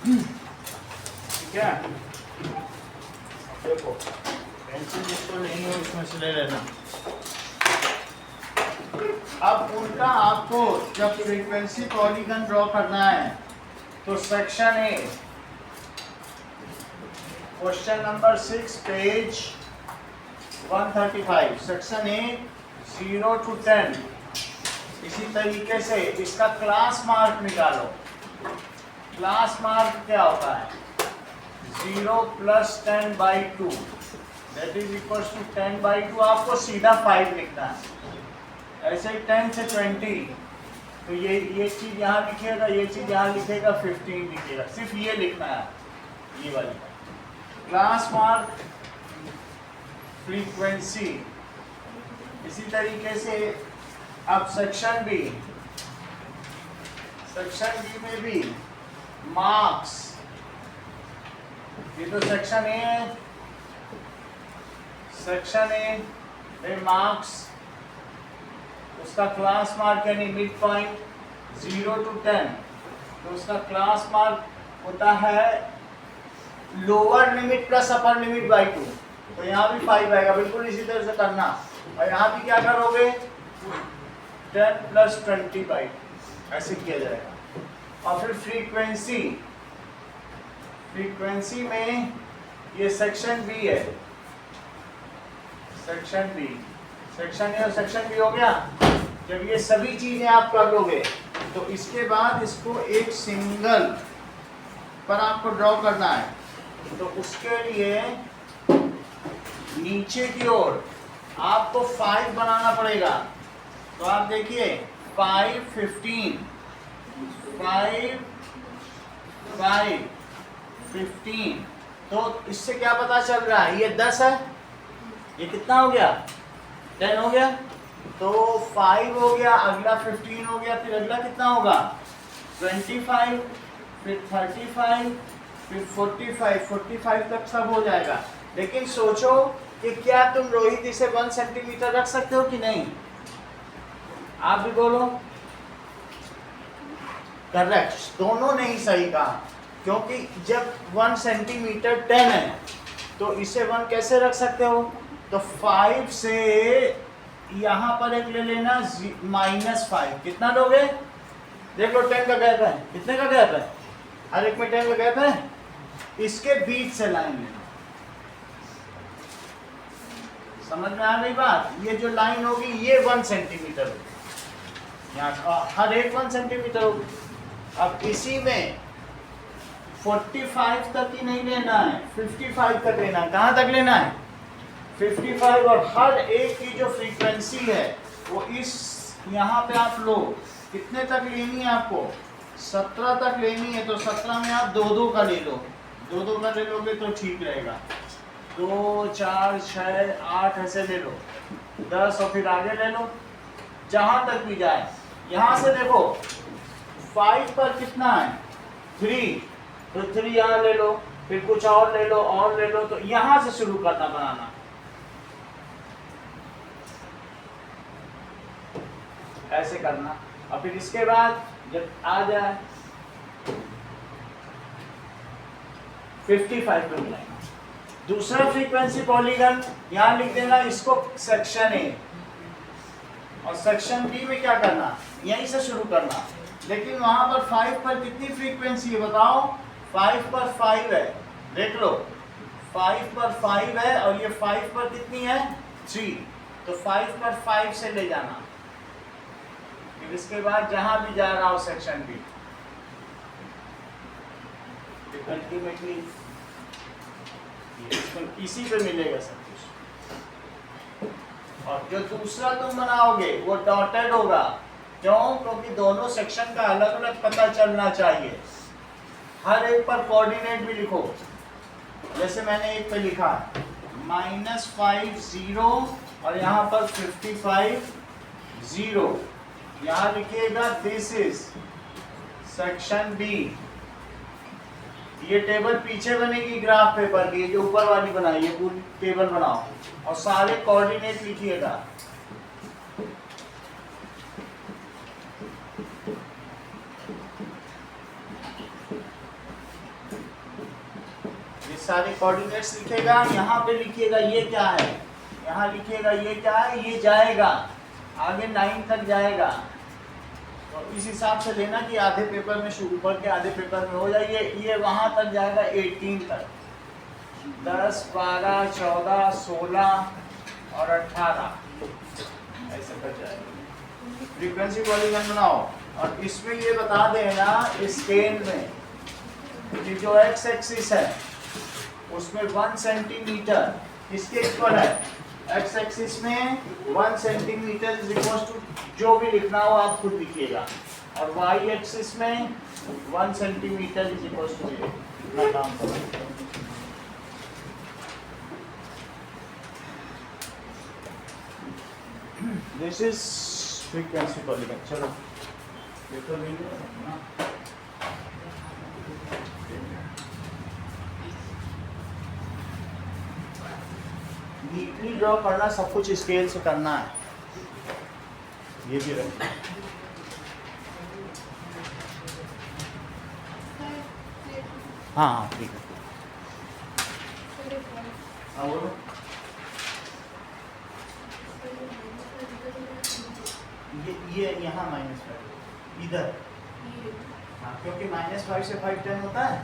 ठीक है, देखो पेंसिल जिसको नहीं हो इसमें से ले लेना। अब उनका आपको जब फ्रीक्वेंसी पॉलीगन ड्रॉ करना है तो section A, question number 6 page 135, section A 0 to 10। इसी तरीके से इसका क्लास मार्क निकालो। क्लास मार्क क्या होता है? 0 + 10/2 दैट इज इक्वल टू 10/2। आपको सीधा 5 लिखना है। ऐसे ही 10 से 20, तो ये चीज़ यहाँ लिखिएगा, ये चीज़ यहाँ लिखेगा, 15 लिखेगा, सिर्फ ये लिखना है, ये वाली क्लास मार्क फ्रीक्वेंसी। इसी तरीके से अब सेक्शन बी में भी मार्क्स, ये तो सेक्शन ए है, सेक्शन ए में मार्क्स, उसका क्लास मार्क यानी मिड पॉइंट 0 to 10, तो उसका क्लास मार्क होता है lower limit plus upper limit by 2। तो यहाँ भी 5 आएगा, बिल्कुल इसी तरह से करना। और यहाँ भी क्या करोगे? 10 + 20/2 ऐसे किया जाएगा। और फिर फ्रीक्वेंसी में ये सेक्शन बी है, सेक्शन बी, सेक्शन ए और सेक्शन बी हो गया। जब ये सभी चीजें आप कर लोगे तो इसके बाद इसको एक सिंगल पर आपको ड्रॉ करना है। तो उसके लिए नीचे की ओर आपको 5 बनाना पड़ेगा। तो आप देखिए 5, 15, 5, 5, 15। तो इससे क्या पता चल रहा है? ये 10 है, ये कितना हो गया? 10 हो गया। तो 5 हो गया, अगला 15 हो गया, फिर अगला कितना होगा? 25, फिर 35, फिर 45 तक सब हो जाएगा। लेकिन सोचो कि क्या तुम रोहित इसे 1 सेंटीमीटर रख सकते हो कि नहीं? आप भी बोलो। करेक्ट, दोनों ने ही सही कहा, क्योंकि जब 1 सेंटीमीटर 10 है तो इसे 1 कैसे रख सकते हो? तो 5 से यहाँ पर एक ले लेना -5। कितना लोगे? देख लो 10 का गैप है, कितने का गैप है? हर एक में 10 का गैप है। इसके बीच से लाइन लेना। समझ में आ गई बात? ये जो लाइन होगी ये 1 सेंटीमीटर होगी, यहाँ हर एक 1 सेंटीमीटर होगी। अब इसी में 45 तक ही नहीं लेना है, 55 तक लेना है। कहाँ तक लेना है? 55। और हर एक की जो फ्रीक्वेंसी है वो इस यहाँ पे आप लो, कितने तक लेनी है आपको? 17 तक लेनी है। तो 17 में आप 2-2 का ले लो, 2-2 का ले लोगे तो ठीक रहेगा। 2, 4, 6, 8 ऐसे ले लो, 10 और फिर आगे ले लो जहाँ तक भी जाए। यहाँ से देखो 5 पर कितना है? 3, तो 3 यहाँ ले लो, फिर कुछ और ले लो, और ले लो। तो यहाँ से शुरू करना बनाना, ऐसे करना। और फिर इसके बाद जब आ जाए 55 पे मिलाएंगे। दूसरा फ्रीक्वेंसी पॉलीगन यहाँ लिख देना, इसको सेक्शन ए, और सेक्शन बी में क्या करना? यहीं से शुरू करना। लेकिन वहां पर 5 पर कितनी फ्रीक्वेंसी है बताओ? 5 पर 5 है, देख लो 5 पर 5 है, और ये 5 पर कितनी है? 3। तो 5 पर 5 से ले जाना। फिर इसके बाद जहां भी जा रहा हो सेक्शन बी, अल्टीमेटली इसी पे मिलेगा सब कुछ। और जो दूसरा तुम बनाओगे वो डॉटेड होगा। क्यों? क्योंकि दोनों सेक्शन का अलग अलग पता चलना चाहिए। हर एक पर कोऑर्डिनेट भी लिखो। जैसे मैंने एक पे लिखा -5 0 और यहाँ पर 55 0। यहाँ लिखिएगा दिस इज सेक्शन बी। ये टेबल पीछे बनेगी ग्राफ पेपर की, जो ऊपर वाली बनाई है पूरी टेबल बनाओ और सारे कोऑर्डिनेट लिखिएगा। सारे कोऑर्डिनेट्स लिखेगा, यहाँ पे लिखिएगा ये क्या है, यहाँ लिखिएगा ये क्या है, ये जाएगा आगे 9 तक जाएगा। तो इस हिसाब से लेना कि आधे पेपर में शुरू करके आधे पेपर में हो जाइए, ये वहां तक जाएगा 18 तक, 10, 12, 14, 16 और 18 ऐसे कर जाएगा। फ्रीक्वेंसी पॉलीगन बनाओ और इसमें ये बता देना स्केल में ये जो एक्स एक्सिस है उसमें 1 सेंटीमीटर किसके इक्वल है, एक्स एक्सिस में 1 सेंटीमीटर इज इक्वल टू, जो भी लिखना हो आप खुद लिखिएगा, और वाई एक्सिस में 1 सेंटीमीटर इज इक्वल टू ये। इतना काम करो। This is frequency polygon. चलो पेपर नहीं ना, नीटली ड्रॉ करना, सब कुछ स्केल से करना है। ये भी रख, हाँ हाँ ठीक है। ये यहाँ -5 इधर, हाँ क्योंकि -5 से 5 10 होता है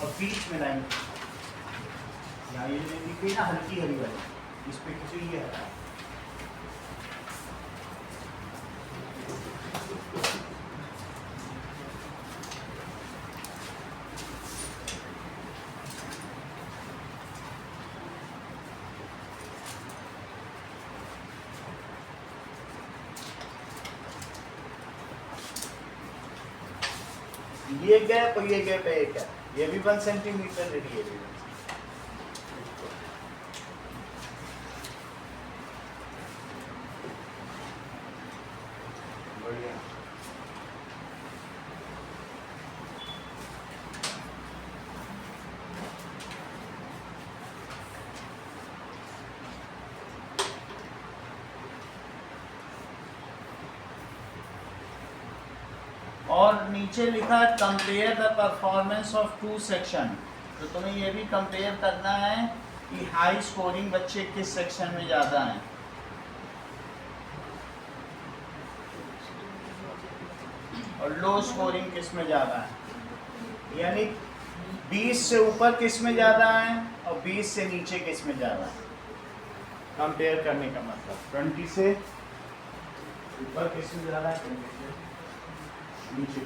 और बीच में लाइन यहाँ ये लिख गई ना हल्की हरी वाली, इस पे किसी ये है। ये गैप और ये गैप एक है, ये भी 1 सेंटीमीटर रेडी है। और नीचे लिखा है compare the performance of 2 section, तो तुम्हें ये भी कंपेयर करना है कि हाई स्कोरिंग बच्चे किस सेक्शन में ज़्यादा हैं। और लो स्कोरिंग किस में ज़्यादा है, यानी 20 से ऊपर किस में ज़्यादा है और 20 से नीचे किस में ज़्यादा है। कंपेयर करने का मतलब 20 से ऊपर किस में ज़्यादा है, 20 से नीचे।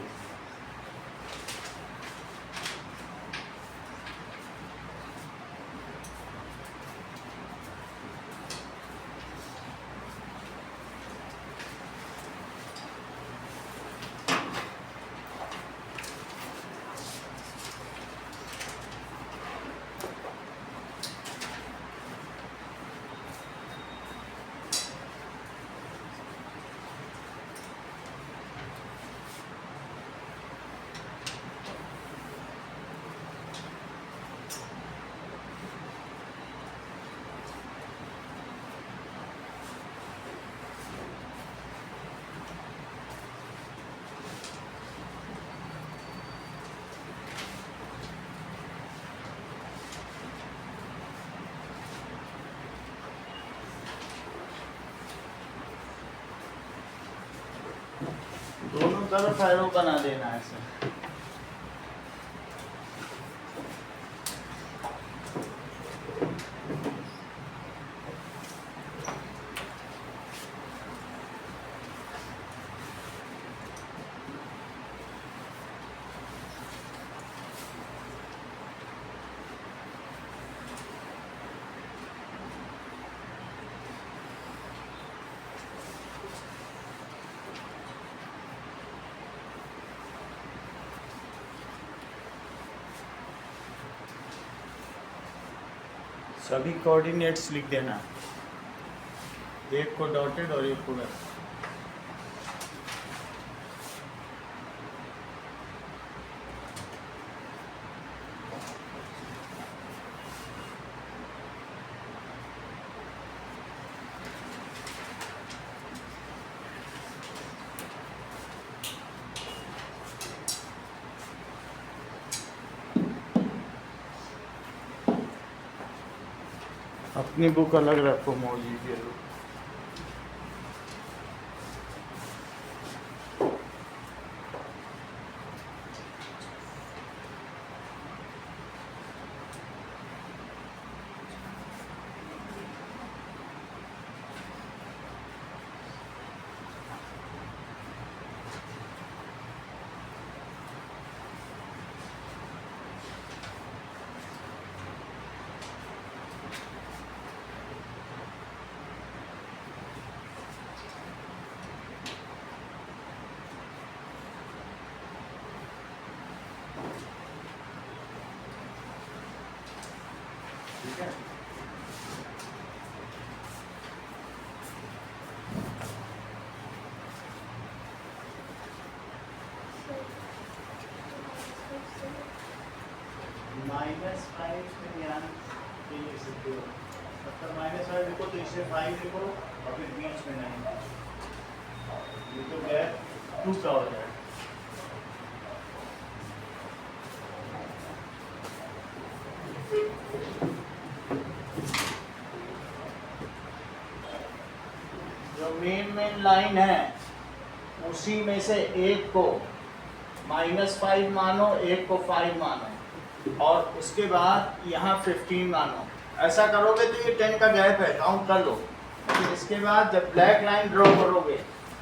दोनों तरफ एरो बना देना ऐसे। सभी कोऑर्डिनेट्स लिख देना, एक को डॉटेड और एक को वैसे। अपनी बुक अलग रखो मौजी के लोग। ठीक है, -5 में ध्यान ये लिख सकते हो, मतलब -5 लिखो तो इसे 5 लिखो और फिर बीच में 9, ये तो गैप 2 का हो जाएगा। जो मेन लाइन है उसी में से एक को -5 मानो, एक को 5 मानो और उसके बाद यहाँ 15 मानो। ऐसा करोगे तो ये 10 का गैप है, काउंट कर लो। फिर इसके बाद जब ब्लैक लाइन ड्रॉ करोगे,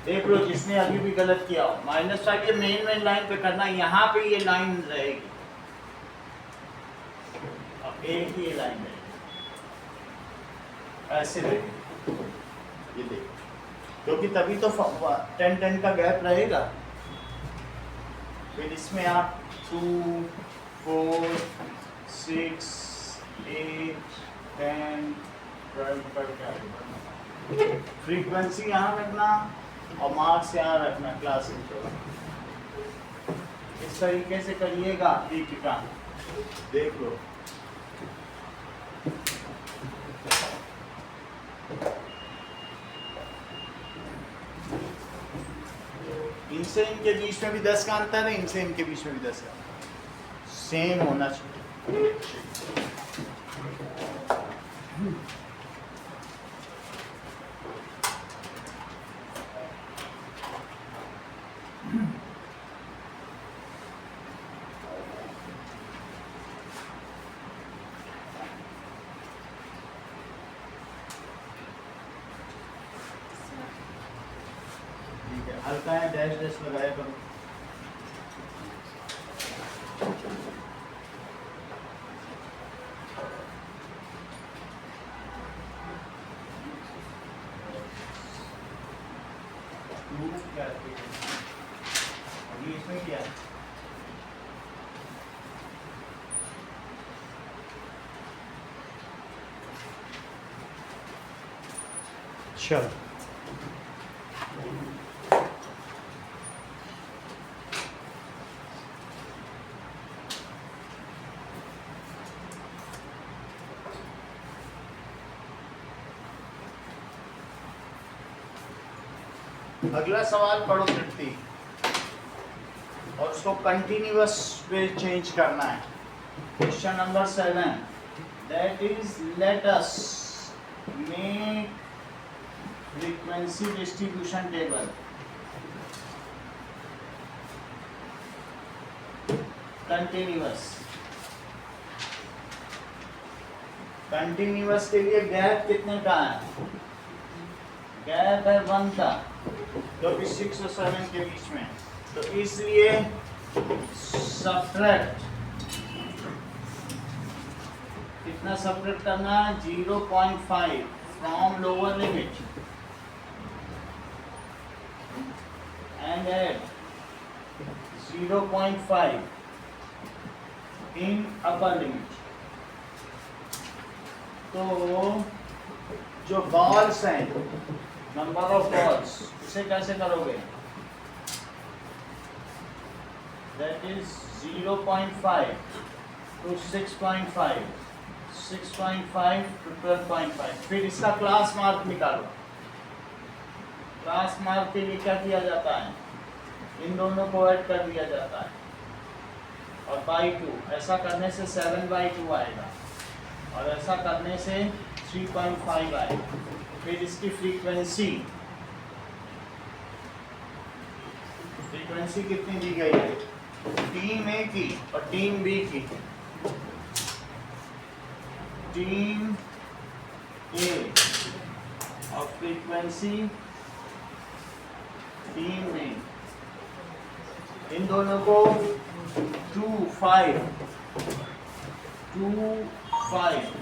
देख लो जिसने अभी भी गलत किया हो, -5 ये मेन लाइन पे करना, यहाँ पे ये लाइन रहेगी, अब एक ही लाइन रहेगी, ऐसे रहेगी, ये देखो, क्योंकि तभी तो 10 का गैप रहेगा। फिर इसमें आप 2, 4, 6, 8, 10, 12 करके आगे बढ़ना। फ्रीक्वेंसी यहाँ रखना और मार्क्स यहाँ रखना, क्लास इंटरवल। इस तरीके से करिएगा एक काम, देख लो। इनसे इनके बीच में भी 10 का अंतर है, इनसे इनके बीच में भी 10 का, सेम होना चाहिए। हल्का है, डैश डैश लगाया करो। अभी इसमें क्या है? चलो अगला सवाल पढ़ो तृप्ति, और उसको कंटिन्यूअस पे चेंज करना है। Question number 7, that is let us make frequency distribution table. Continuous के लिए गैप कितने का है? गैप है 1 का, जो कि 6 और 7 के बीच में, तो इसलिए सब्ट्रैक्ट, कितना सब्ट्रैक्ट करना है? 0.5 from lower limit and add 0.5 in upper limit. तो जो बॉल्स हैं, नंबर ऑफ बॉल्स, इसे कैसे करोगे? That is 0.5 to 6.5, 6.5 to 12.5। फिर इसका क्लास मार्क निकालो। क्लास मार्क के लिए क्या किया जाता है? इन दोनों को ऐड कर दिया जाता है और by 2। ऐसा करने से 7/2 आएगा और ऐसा करने से 3.5 आए। फिर इसकी फ्रीक्वेंसी कितनी दी गई है? टीम ए की और टीम बी की। टीम ए और फ्रीक्वेंसी टीम बी, इन दोनों को 2, 5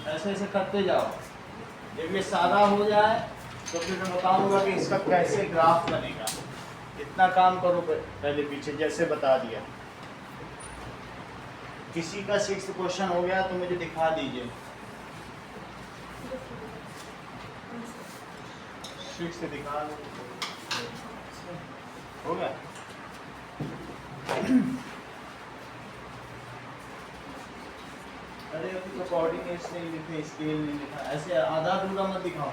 ऐसे ऐसे करते जाओ। जब ये सारा हो जाए तो फिर मैं बताऊंगा कि इसका कैसे ग्राफ बनेगा। इतना काम करो पहले पीछे जैसे बता दिया। किसी का 6th क्वेश्चन हो गया तो मुझे दिखा दीजिए। 6th दिखा दो। हो गया? अरे अभी तो कोऑर्डिनेट्स नहीं लिखे, स्केल नहीं लिखा, ऐसे आधा अधूरा मत दिखाओ।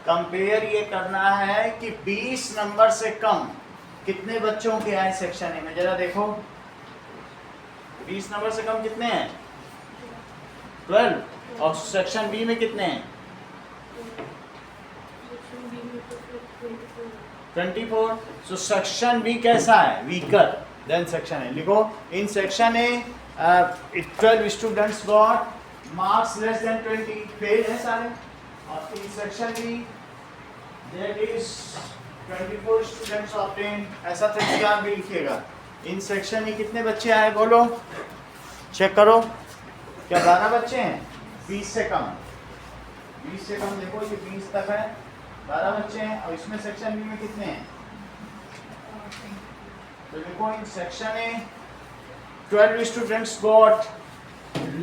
कंपेयर ये करना है कि 20 नंबर से कम कितने बच्चों के आए सेक्शन ए में, जरा देखो। 20 नंबर से कम कितने हैं? 12। और सेक्शन बी में कितने हैं? 24। सो सेक्शन बी कैसा है? Weaker than section A. लिखो, in section A 12 students got marks less than 20, fail है सारे। और in section B there is 24 students obtain, ऐसा 3 भी लिखिएगा। इन सेक्शन में कितने बच्चे आए बोलो, चेक करो। क्या 12 बच्चे हैं? 20 से कम, 20 से कम देखो, ये 20 तक है, 12 बच्चे हैं। और इसमें सेक्शन बी में कितने हैं? तो देखो, इन section A 12 students got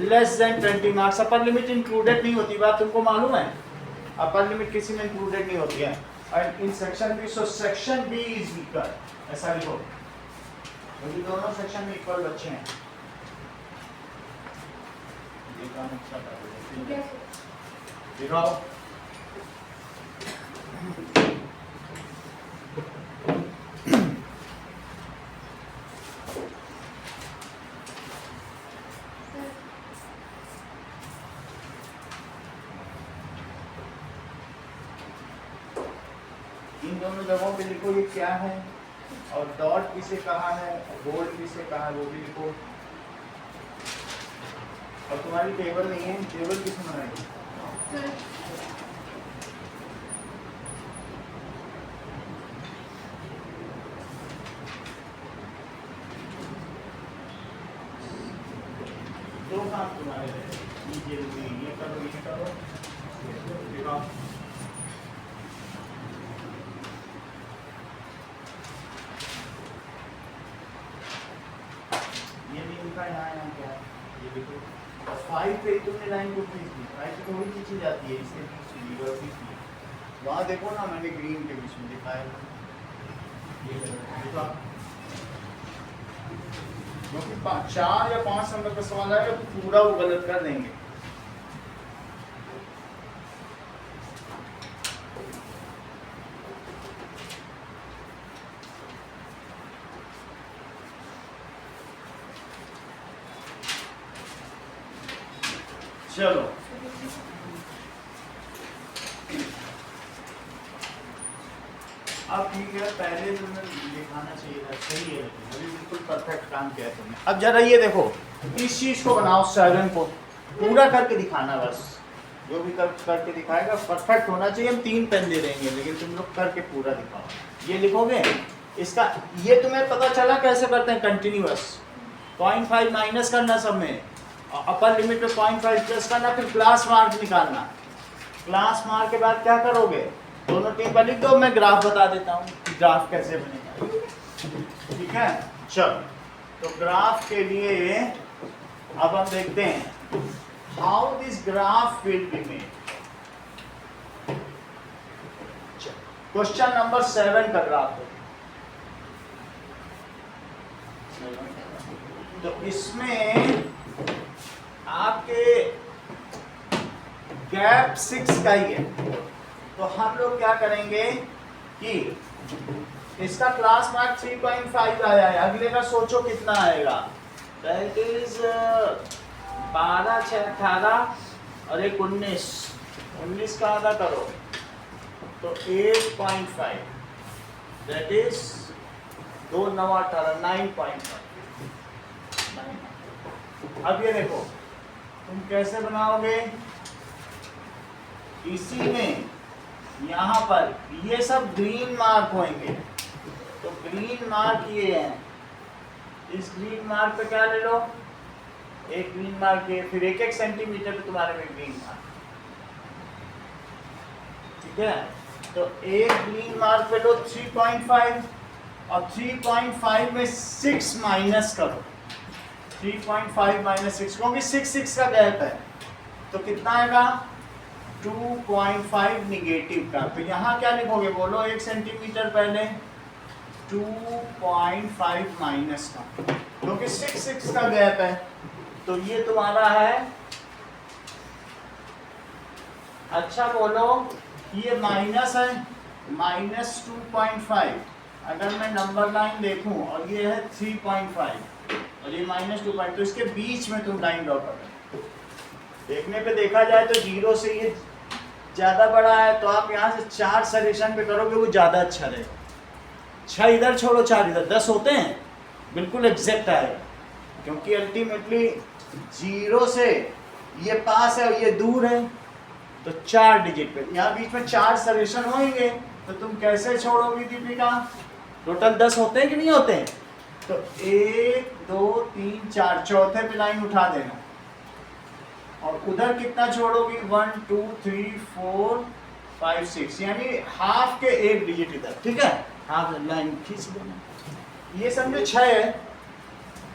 less than 20 marks. Upper limit included नहीं होती, बात तुमको मालूम है? अपर लिमिट किसी में इंक्लूडेड नहीं होती है। और in section B, so section B is weaker, ऐसा लिखो, क्योंकि दोनों सेक्शन में इक्वल बच्चे हैं। ये काम अच्छा कर रहे हैं, दिखाओ। इन दोनों जगहों पे लिखो ये क्या है, और डॉट किसे कहा है, बोल्ड किसे कहा है, वो भी लिखो। और तुम्हारी टेबल नहीं है, टेबल किसने बनाई? दो काम तुम्हारे रहे, ये करो, ये करो, दिखाओ। ये नहीं लिखा यहाँ क्या है, ये देखो। 5 पे तुमने लाइन को खींच दी, 5 पे थोड़ी खींची जाती है, इसके बीच में वहाँ देखो ना, मैंने ग्रीन के बीच में दिखाया। ये देखो, क्योंकि 4 या 5 नंबर का सवाल आएगा तो पूरा वो गलत कर देंगे। चलो, अब ठीक है, पहले तुमने दिखाना चाहिए था, सही है, लेकिन अभी बिल्कुल परफेक्ट काम किया तुमने। अब जरा ये देखो, इस चीज को बनाओ, 7 को पूरा करके दिखाना, बस जो भी करके दिखाएगा परफेक्ट होना चाहिए। हम 3 पेन दे देंगे, लेकिन तुम लोग करके पूरा दिखाओ। ये लिखोगे, इसका ये तुम्हें पता चला कैसे करते हैं? कंटिन्यूअस 0.5 माइनस करना सब में, अपर लिमिट पे 0.5 प्लस करना, फिर क्लास मार्क निकालना। क्लास मार्क के बाद क्या करोगे? दोनों टीम पर लिख दो, मैं ग्राफ बता देता हूँ कि ग्राफ कैसे बनेगा। ठीक है, चलो, तो ग्राफ के लिए अब हम देखते हैं how this graph will be made. Question number 7 का ग्राफ है। तो इसमें आपके गैप 6 का ही है। तो हम लोग क्या करेंगे, कि इसका क्लास मार्क 3.5 आया है, अगले का सोचो कितना आएगा। दैट इज 12 6 18 और 1 19, 19 का आधा करो तो 8.5, दैट इज 2 9 18 9.5। अब ये देखो तुम कैसे बनाओगे, इसी में यहाँ पर ये सब ग्रीन मार्क होंगे, तो ग्रीन मार्क ये है, इस ग्रीन मार्क पे क्या ले लो, एक ग्रीन मार्क है, फिर 1 1 सेंटीमीटर पे तुम्हारे में ग्रीन मार्क, ठीक है। तो एक ग्रीन मार्क पे लो 3.5 और 3.5 में 6 माइनस करो, 3.5 माइनस 6, क्योंकि 6 6 का गैप है, तो कितना आएगा 2.5 निगेटिव का। तो यहाँ क्या लिखोगे बोलो, 1 सेंटीमीटर पहले 2.5 माइनस का, क्योंकि 6 6 का गैप है, तो ये तुम्हारा है। अच्छा बोलो ये माइनस है, माइनस 2.5, अगर मैं नंबर लाइन देखूं और ये है 3.5 और ये माइनस 2.5, तो इसके बीच में तुम लाइन ड्रॉ करो। देखने पे देखा जाए तो 0 से ये ज़्यादा बड़ा है, तो आप यहाँ से 4 सजेशन पे करोगे, वो ज़्यादा अच्छा रहेगा। 6 इधर छोड़ो 4 इधर, 10 होते हैं, बिल्कुल एग्जैक्ट आएगा, क्योंकि अल्टीमेटली 0 से ये पास है और ये दूर है, तो 4 डिजिट पे यहाँ बीच में 4 सजेशन होंगे, तो तुम कैसे छोड़ोगी दीपिका, टोटल 10 होते हैं कि नहीं होते हैं, तो 1 2 3 4, चौथे पे लाइन उठा देना, और उधर कितना छोड़ोगी 1 2 3 4 5 6, यानी हाफ के 1 डिजिट इधर, ठीक है, हाफ लाइन खींच देना। ये समझो 6 है,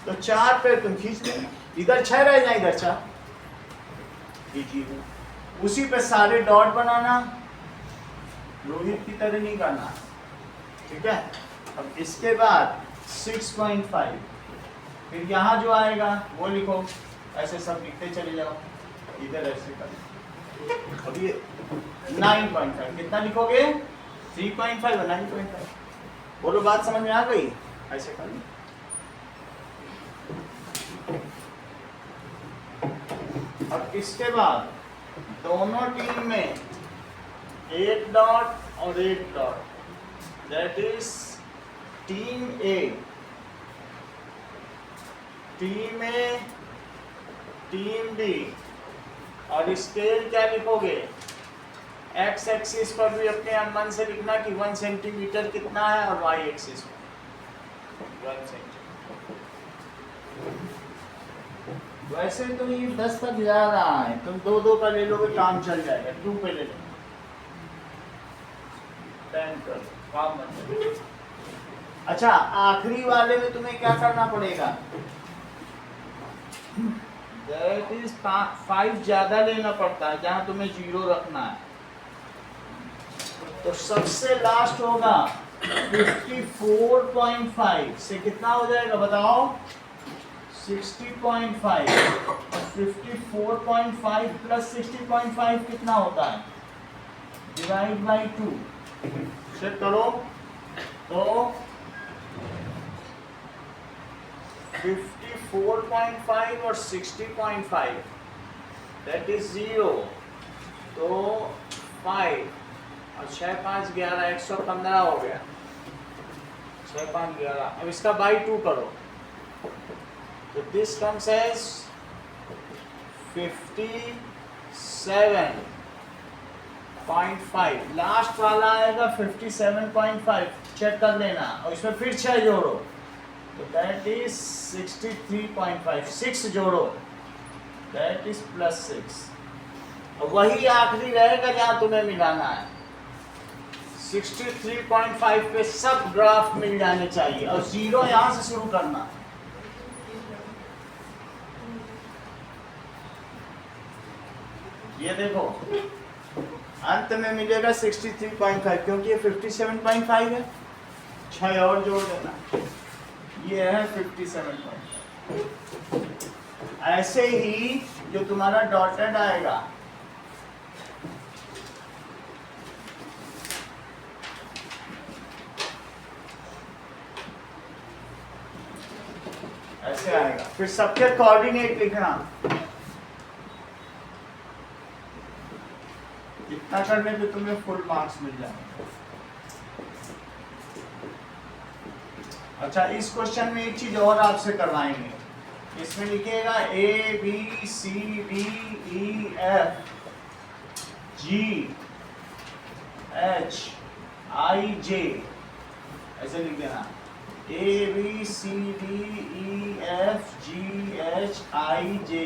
तो 4 पे तुम खींच देना, इधर 6 रह जाए इधर 4 कीजिए, उसी पे सारे डॉट बनाना, रोहित की तरह नहीं करना, ठीक है। अब इसके बाद 6.5, फिर यहाँ जो आएगा वो लिखो, ऐसे सब लिखते चले जाओ, इधर ऐसे कर। अब ये 9.5 कितना लिखोगे, 3.5 और 9.5, बोलो बात समझ में आ गई, ऐसे कर। अब इसके बाद दोनों टीम में 1 डॉट और 1 dot, that is team A, team A, team B, और स्केल क्या लिखोगे, एक्स एक्सिस पर भी अपने मन से लिखना कि 1 सेंटीमीटर कितना है, और वाई एक्सिस पर 1 सेंटीमीटर। वैसे तो ये 10 तक जा रहा है, तुम 2 2 का ले लोगे काम चल जाएगा, 2 पे ले लो, 10 कर काम बन जाएगा। अच्छा आखिरी वाले में तुम्हें क्या करना पड़ेगा, दैट इज 5 ज्यादा लेना पड़ता है, जहां तुम्हें 0 रखना है, तो सबसे लास्ट होगा 54.5 से कितना हो जाएगा बताओ, 60.5, 54.5 प्लस 60.5 कितना होता है, डिवाइड बाई 2 चेक करो, तो 54.5 और 60.5 दैट इज 0, तो 5 और 6 5 11, 115 हो गया, 6 5 11। अब इसका बाई 2 करो, तो दिस कम्स एज 57.5, लास्ट वाला आएगा 57.5, चेक कर लेना, और इसमें फिर 6 जोड़ो, तो दैट इज 63.5, 6 जोड़ो दैट इज +6, और वही आखिरी रहेगा जहां तुम्हें मिलाना है। 63.5 पे सब ग्राफ मिल जाने चाहिए, और 0 यहां से शुरू करना, ये देखो अंत में मिलेगा 63.5, क्योंकि ये 57.5 है, 6 और जोड़ देना, ये है 57.5। ऐसे ही जो तुम्हारा डॉटेड आएगा, ऐसे आएगा। फिर सबके कोऑर्डिनेट लिखना, इतना करने पे तुम्हें फुल मार्क्स मिल जाएंगे। अच्छा, इस क्वेश्चन में एक चीज और आपसे करवाएंगे, इसमें लिखिएगा A B C D E F G H I J, ऐसे लिख देना, A B C D E F G H I J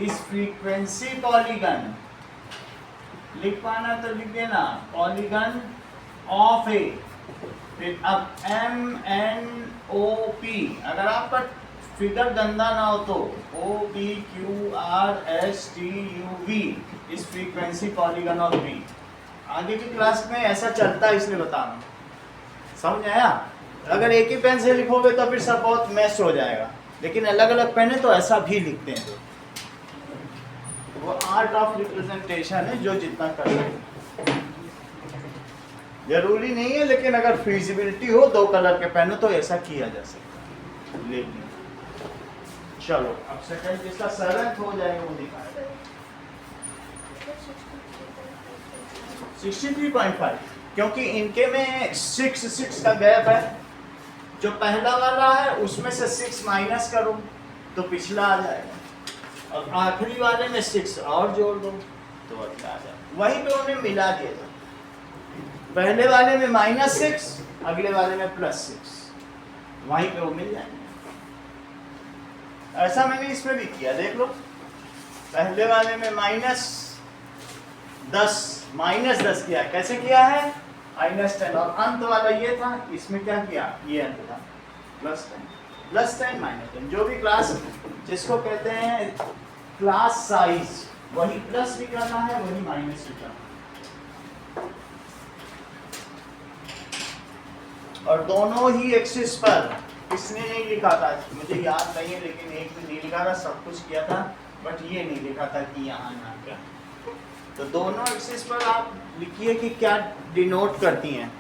इस फ्रीक्वेंसी पॉलीगन, लिख पाना तो लिख देना पॉलीगन ऑफ ए। फिर अब एम एन ओ पी, अगर आपका फिगर गंदा ना हो तो O P Q R S T U V is frequency polygon of B. आगे की क्लास में ऐसा चलता है इसलिए बता रहा हूँ, समझ आया? अगर एक ही पेन से लिखोगे तो फिर सब बहुत मैच हो जाएगा, लेकिन अलग अलग पेन है तो ऐसा भी लिखते हैं। वो आर्ट ऑफ रिप्रेजेंटेशन है, जो जितना कर सकते, जरूरी नहीं है, लेकिन अगर फिजिबिलिटी हो 2 कलर के पेन हो तो ऐसा किया जा सकता है। लेकिन चलो अब सेकंड जिसका सेवेंथ हो जाएगा वो दिखाएगा 63.5, क्योंकि इनके में 6 का गैप है। जो पहला वाला है उसमें से 6 माइनस करो तो पिछला आ जाएगा, और आखिरी वाले में 6 और जोड़ दो तो अगला आ जाएगा। वहीं पे उन्हें मिला दिया, पहले वाले में -6, अगले वाले में +6, वहीं पे वो मिल जाएंगे। ऐसा मैंने इसमें भी किया, देख लो, पहले वाले में -10 किया है। कैसे किया है? -10, और अंत वाला ये था, इसमें क्या किया, ये अंत था, +10 -10। जो भी क्लास जिसको कहते हैं क्लास साइज, वही प्लस भी करना है, वही माइनस भी करना है। और दोनों ही एक्सिस पर, किसने नहीं लिखा था, मुझे याद नहीं है, लेकिन एक में नहीं लिखा था, सब कुछ किया था, बट ये नहीं लिखा था कि यहाँ ना क्या। तो दोनों एक्सिस पर आप लिखिए कि क्या डिनोट करती हैं।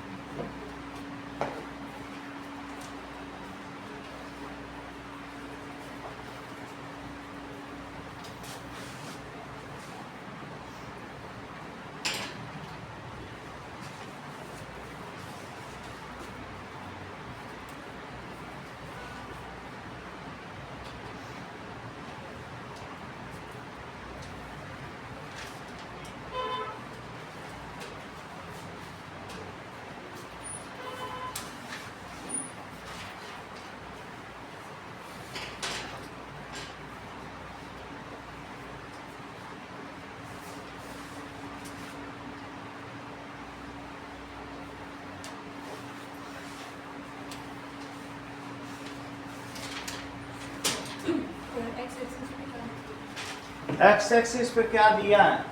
एक्स एक्सिस पे क्या दिया है,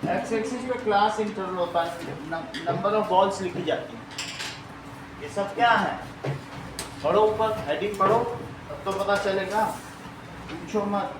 एक्स एक्सिस पे क्लास इंटरवल होता है, नंबर ऑफ बॉल्स लिखी जाती है। ये सब क्या है, पढ़ो, ऊपर हेडिंग पढ़ो, तब तो पता चलेगा, पूछो मत।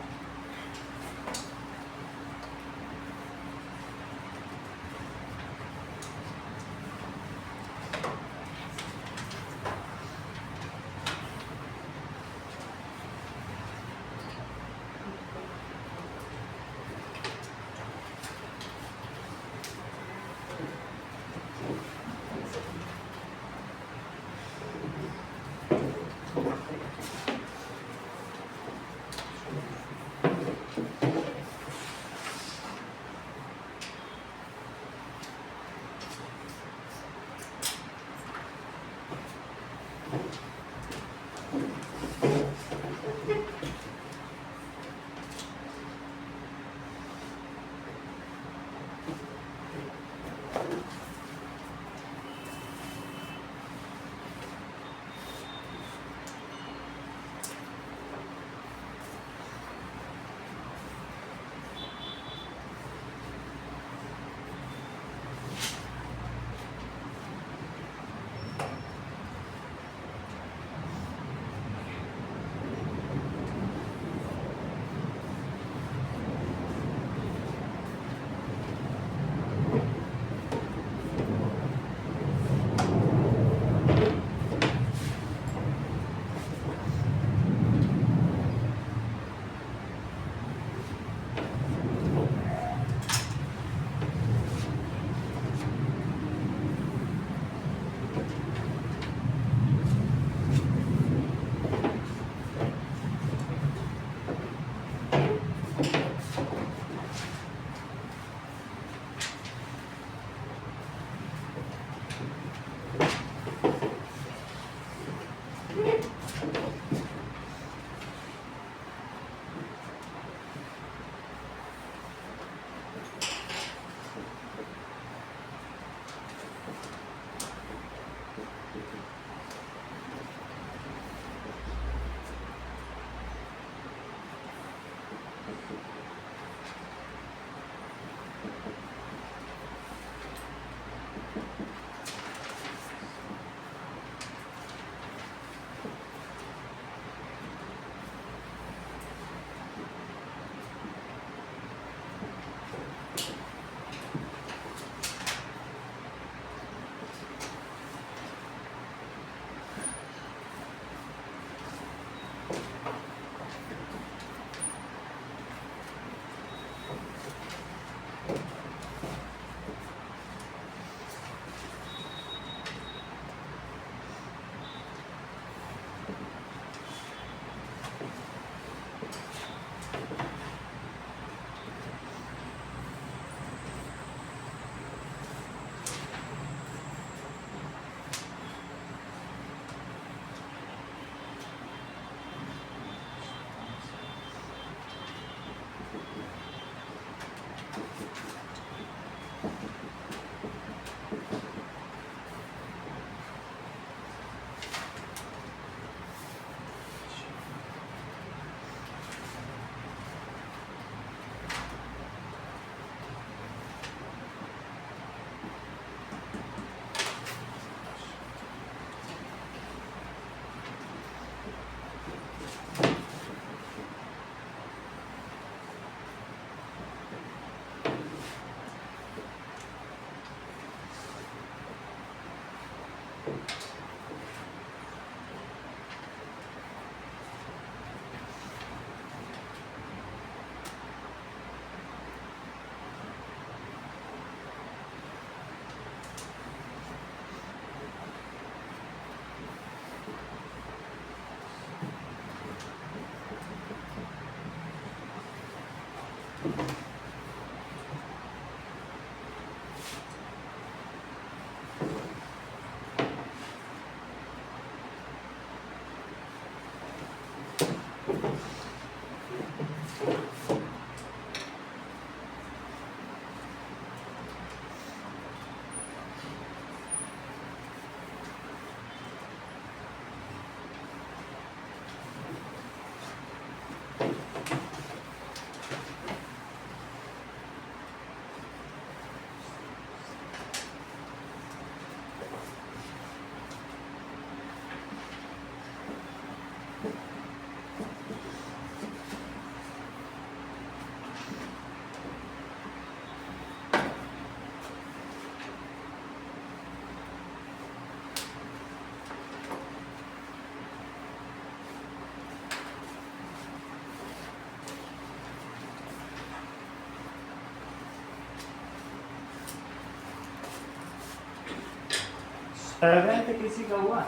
7 किसी का हुआ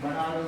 बना लो।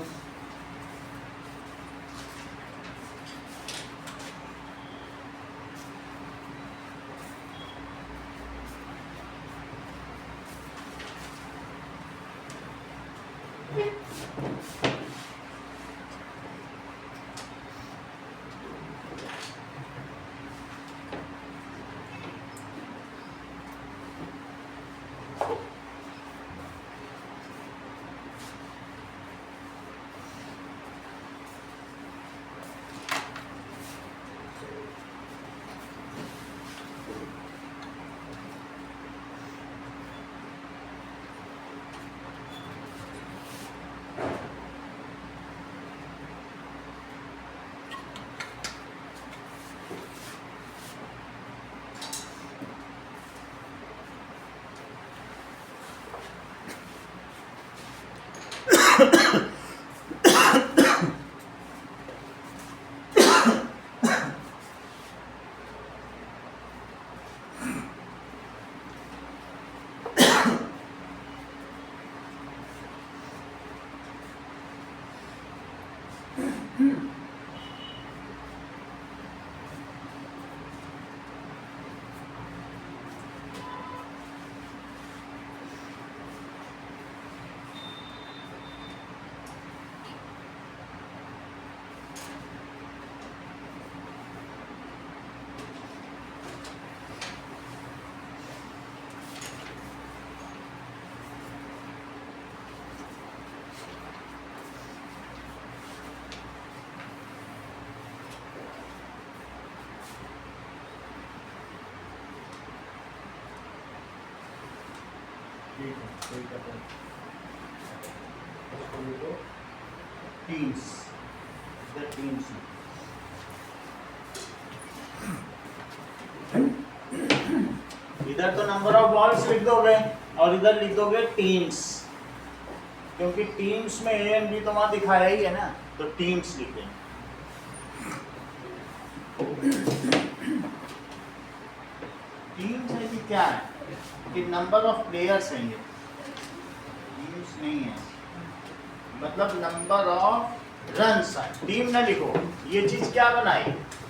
टीम्स द टीम्स इधर तो नंबर ऑफ बॉल्स लिख दोगे और इधर लिख दोगे टीम्स, क्योंकि टीम्स में ए एंड बी तो वहां दिखाया ही है ना, तो टीम्स लिखें। टीम्स है कि क्या है कि नंबर ऑफ प्लेयर्स हैं, ये टीम्स नहीं है, मतलब नंबर ऑफ रन्स है। टीम ना लिखो, ये चीज क्या बनाई,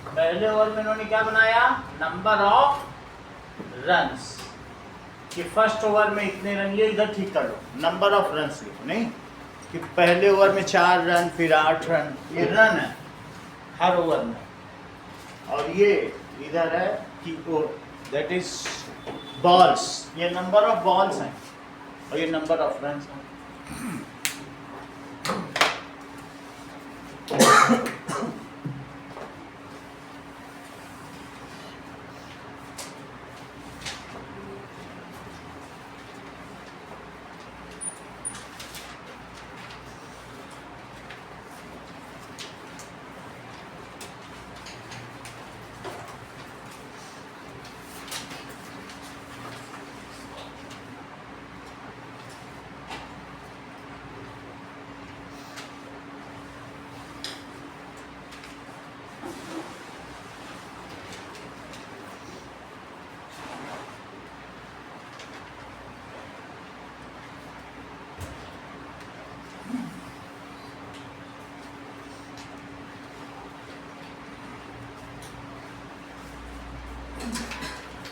पहले ओवर में इन्होंने क्या बनाया, नंबर ऑफ रन्स, कि फर्स्ट ओवर में इतने रन, ये इधर ठीक कर लो, नंबर ऑफ रन्स लिखो, नहीं कि पहले ओवर में 4 रन फिर 8 रन, ये रन है हर ओवर में। और ये इधर है कि दैट इज बॉल्स, ये नंबर ऑफ बॉल्स हैं और ये नंबर ऑफ रन्स हैं।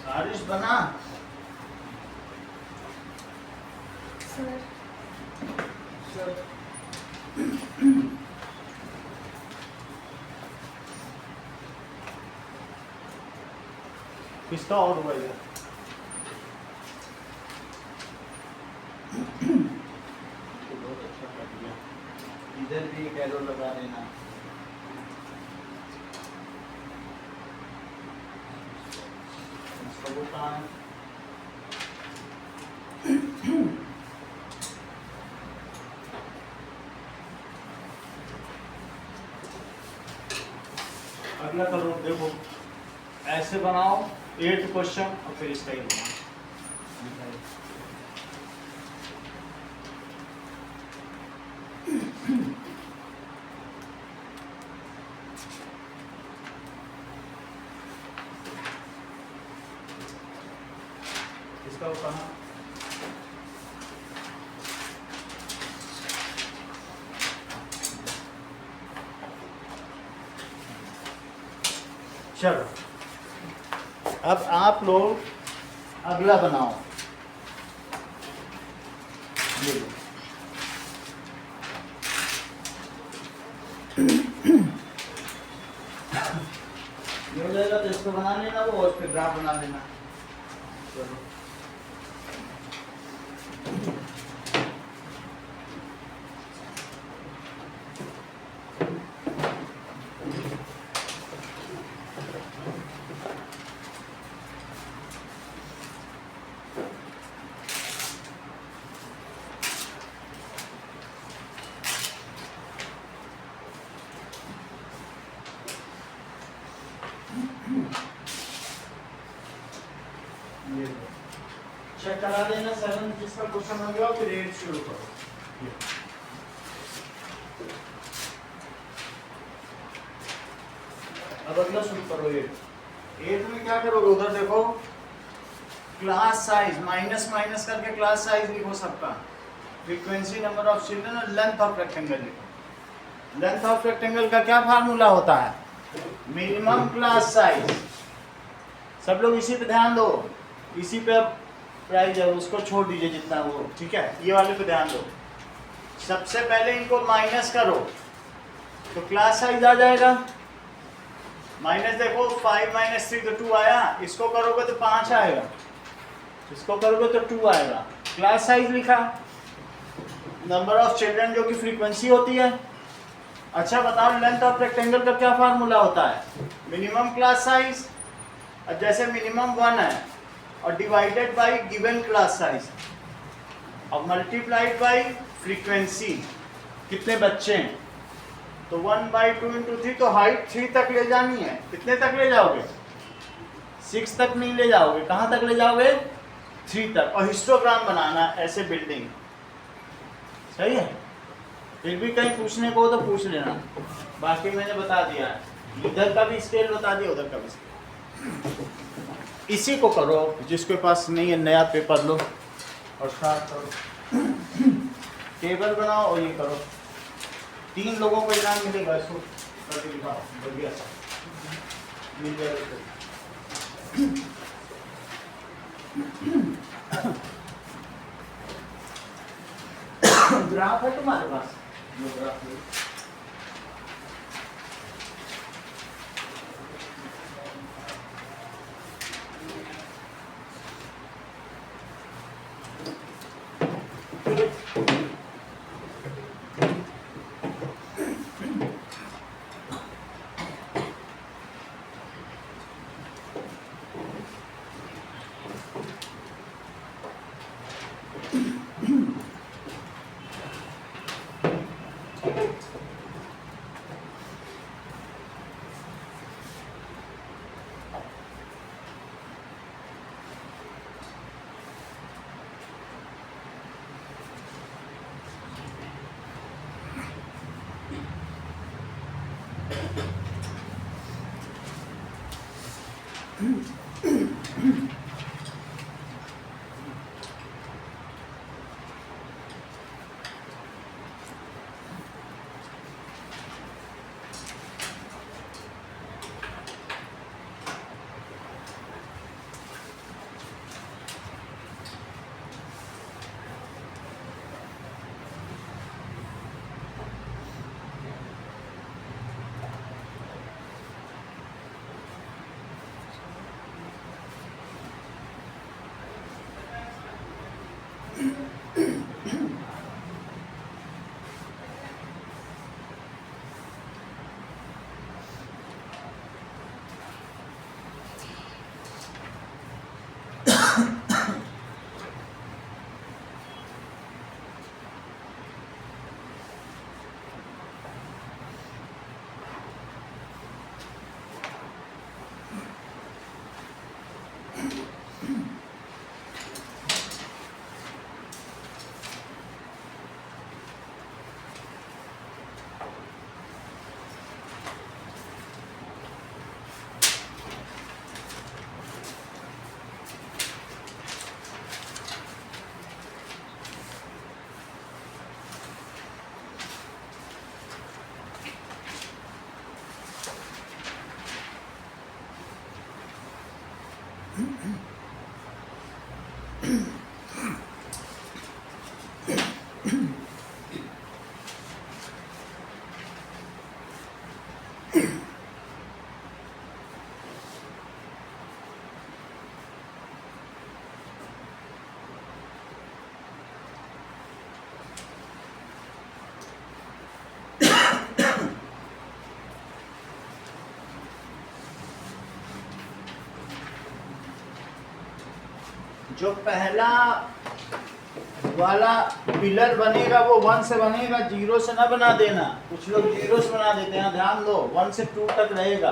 बारिश बना सर किसका और हुआ इधर, बहुत अच्छा कर दिया, इधर भी एक एरो लगा देना। इसका वो कहाँ है, अगला करो, देखो ऐसे बनाओ 8 क्वेश्चन और फिर इसका ही बनाओ। इसका वो कहाँ, चलो अब आप लोग अगला बनाओ। ये लो। ये हो जाएगा तो इसको बना लेना वो, और फिर ग्राफ बना लेना। चलो चेक करा देना 7 जिसका क्वेश्चन हो गया फिर 8 शुरू करो। अब अगला शुरू करो। 8 में क्या करोगे, उधर देखो क्लास साइज माइनस माइनस करके क्लास साइज लिखो सबका, फ्रीक्वेंसी नंबर ऑफ चिल्ड्रन और लेंथ ऑफ रेक्टेंगल लिखो। लेंथ ऑफ रेक्टेंगल का क्या फार्मूला होता है, मिनिमम क्लास साइज। सब लोग इसी पे ध्यान दो, इसी पे अब प्राइस है उसको छोड़ दीजिए जितना वो, ठीक है। ये वाले पे ध्यान दो। सबसे पहले इनको माइनस करो तो क्लास साइज आ जाएगा। माइनस देखो 5 - 3 तो 2 आया, इसको करोगे तो 5 आएगा, इसको करोगे तो 2 आएगा। क्लास साइज लिखा, नंबर ऑफ चिल्ड्रन जो कि फ्रीक्वेंसी होती है। अच्छा बताओ लेंथ ऑफ रेक्टेंगल का क्या फार्मूला होता है, मिनिमम क्लास साइज। अब जैसे मिनिमम 1 है और divided by given class size और मल्टीप्लाइड बाय फ्रीक्वेंसी, कितने बच्चे हैं, तो 1/2 × 3, तो हाइट 3 तक ले जानी है। कितने तक ले जाओगे, 6 तक नहीं ले जाओगे, कहाँ तक ले जाओगे, 3 तक। और हिस्टोग्राम बनाना ऐसे बिल्डिंग, सही है। फिर भी कहीं पूछने को हो तो पूछ लेना, बाकी मैंने बता दिया है। इधर का भी स्केल बता दिया, उधर का भी स्केल। इसी को करो, जिसके पास नहीं है नया पेपर लो और स्टार्ट करो। टेबल बनाओ और ये करो। 3 लोगों को इनाम मिलेगा, इसको करके दिखाओ बढ़िया सा मिल जाएगा। ग्राफ है तुम्हारे पास, ग्राफ है। जो पहला वाला पिलर बनेगा वो 1 से बनेगा, 0 से ना बना देना। कुछ लोग 0 से बना देते हैं, ध्यान दो। 1 से 2 तक रहेगा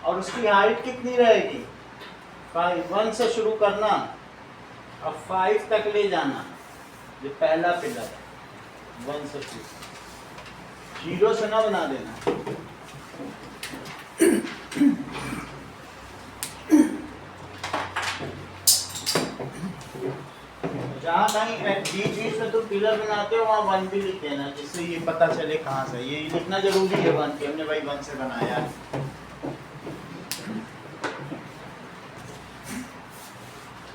और उसकी हाइट कितनी रहेगी? 5। 1 से शुरू करना और 5 तक ले जाना। ये पहला पिलर है, 1 से 2। 0 से ना बना देना। जहाँ कहीं बीच में तुम पिलर बनाते हो वहाँ 1 भी लिख देना, जिससे ये पता चले कहाँ से। ये लिखना जरूरी है 1 के, हमने भाई 1 से बनाया है।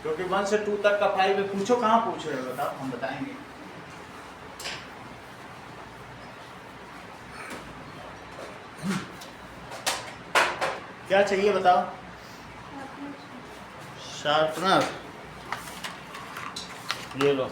क्योंकि 1 से 2 तक का 5 है। पूछो कहाँ पूछ रहे हो, बताओ, हम बताएंगे। क्या चाहिए बताओ? शार्पनर। ये लो।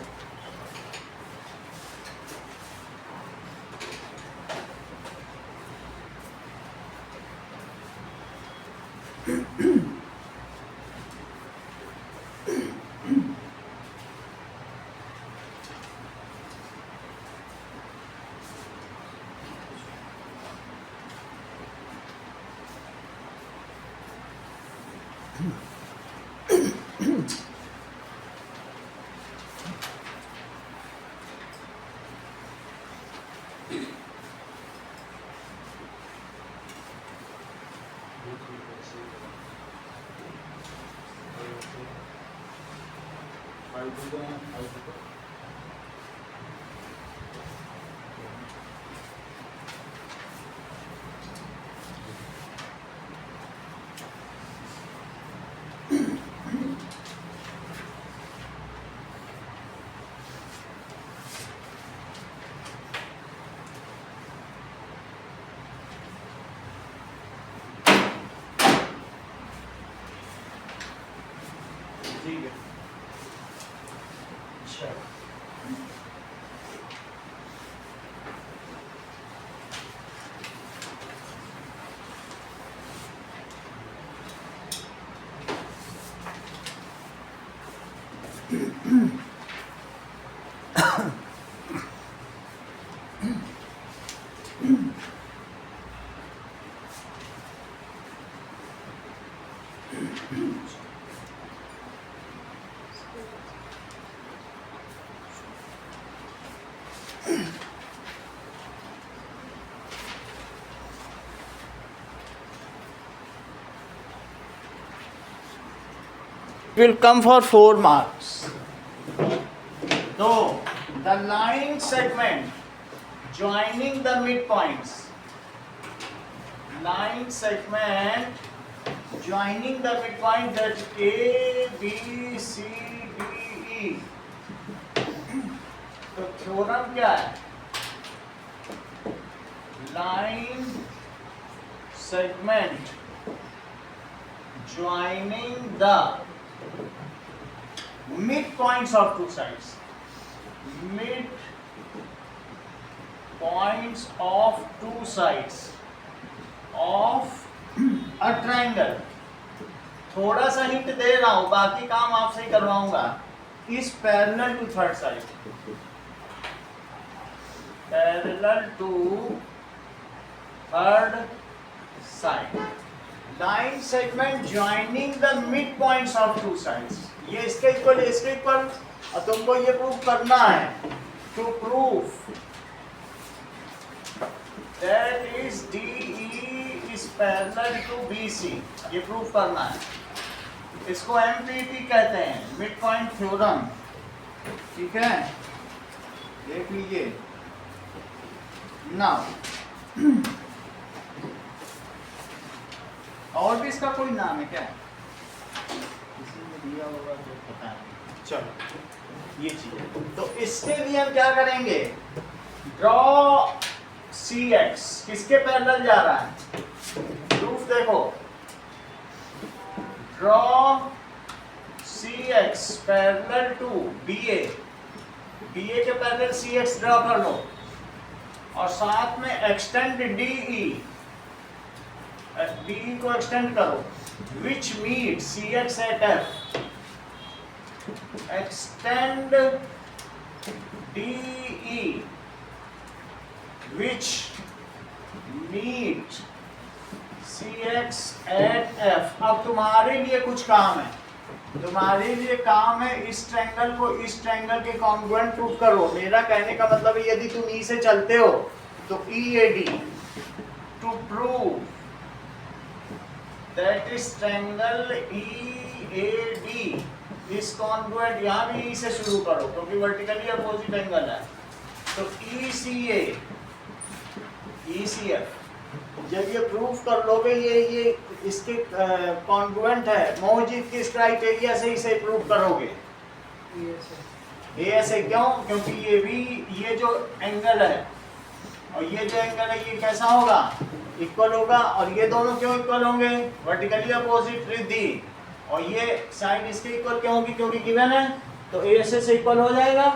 ठीक है। अच्छा, will come for 4 marks. So, the line segment joining the midpoints. Line segment joining the midpoint, that's A, B, C, D, E. तो थ्योरम क्या है? Line segment joining the midpoints of 2 sides. Midpoints of 2 sides of a triangle. थोड़ा सा hint दे रहा हूं, बाकी काम आपसे ही करवाऊंगा। Is parallel to third side. Parallel to third side. Line segment joining the midpoints of 2 sides. ये इसके इक्वल, इसके इक्वल, और तुमको ये प्रूव करना है। To prove that is DE is parallel to BC, ये प्रूव करना है। इसको MPT कहते हैं, मिड पॉइंट थ्योरम। ठीक है, देख लीजिए। नाउ और भी इसका कोई नाम है क्या? पता नहीं, चलो ये चीज है। तो इसके लिए हम क्या करेंगे, ड्रॉ सी एक्स किसके पैरेलल जा रहा है, प्रूफ देखो, draw C X parallel to B A, B A के पैरेलल सी एक्स ड्रॉ कर लो, और साथ में एक्सटेंड डी ई, डी को एक्सटेंड करो, which meet C X at F, extend D E which meet CX at F। अब तुम्हारे लिए कुछ काम है, तुम्हारे लिए काम है इस ट्रायंगल को इस ट्रायंगल के कॉन्ग्रुएंट प्रूव करो। मेरा कहने का मतलब है यदि तुम ई से चलते हो तो EAD to prove that is triangle EAD is congruent, यहाँ भी ई से शुरू करो क्योंकि वर्टिकली अपोजिट एंगल है, तो ECA ECF, जब ये प्रूफ कर लोगे ये इसके कॉन्ग्रुएंट है, मोहजिब के क्राइटेरिया से इसे प्रूव करोगे। ऐसे क्यों, क्योंकि ये भी ये जो एंगल है और ये जो एंगल है ये कैसा होगा, इक्वल होगा, और ये दोनों क्यों इक्वल होंगे, वर्टिकली अपोजिट रिद्धि, और ये साइड इसके इक्वल क्यों होगी, क्योंकि गिवन है, तो ASA से इक्वल हो जाएगा।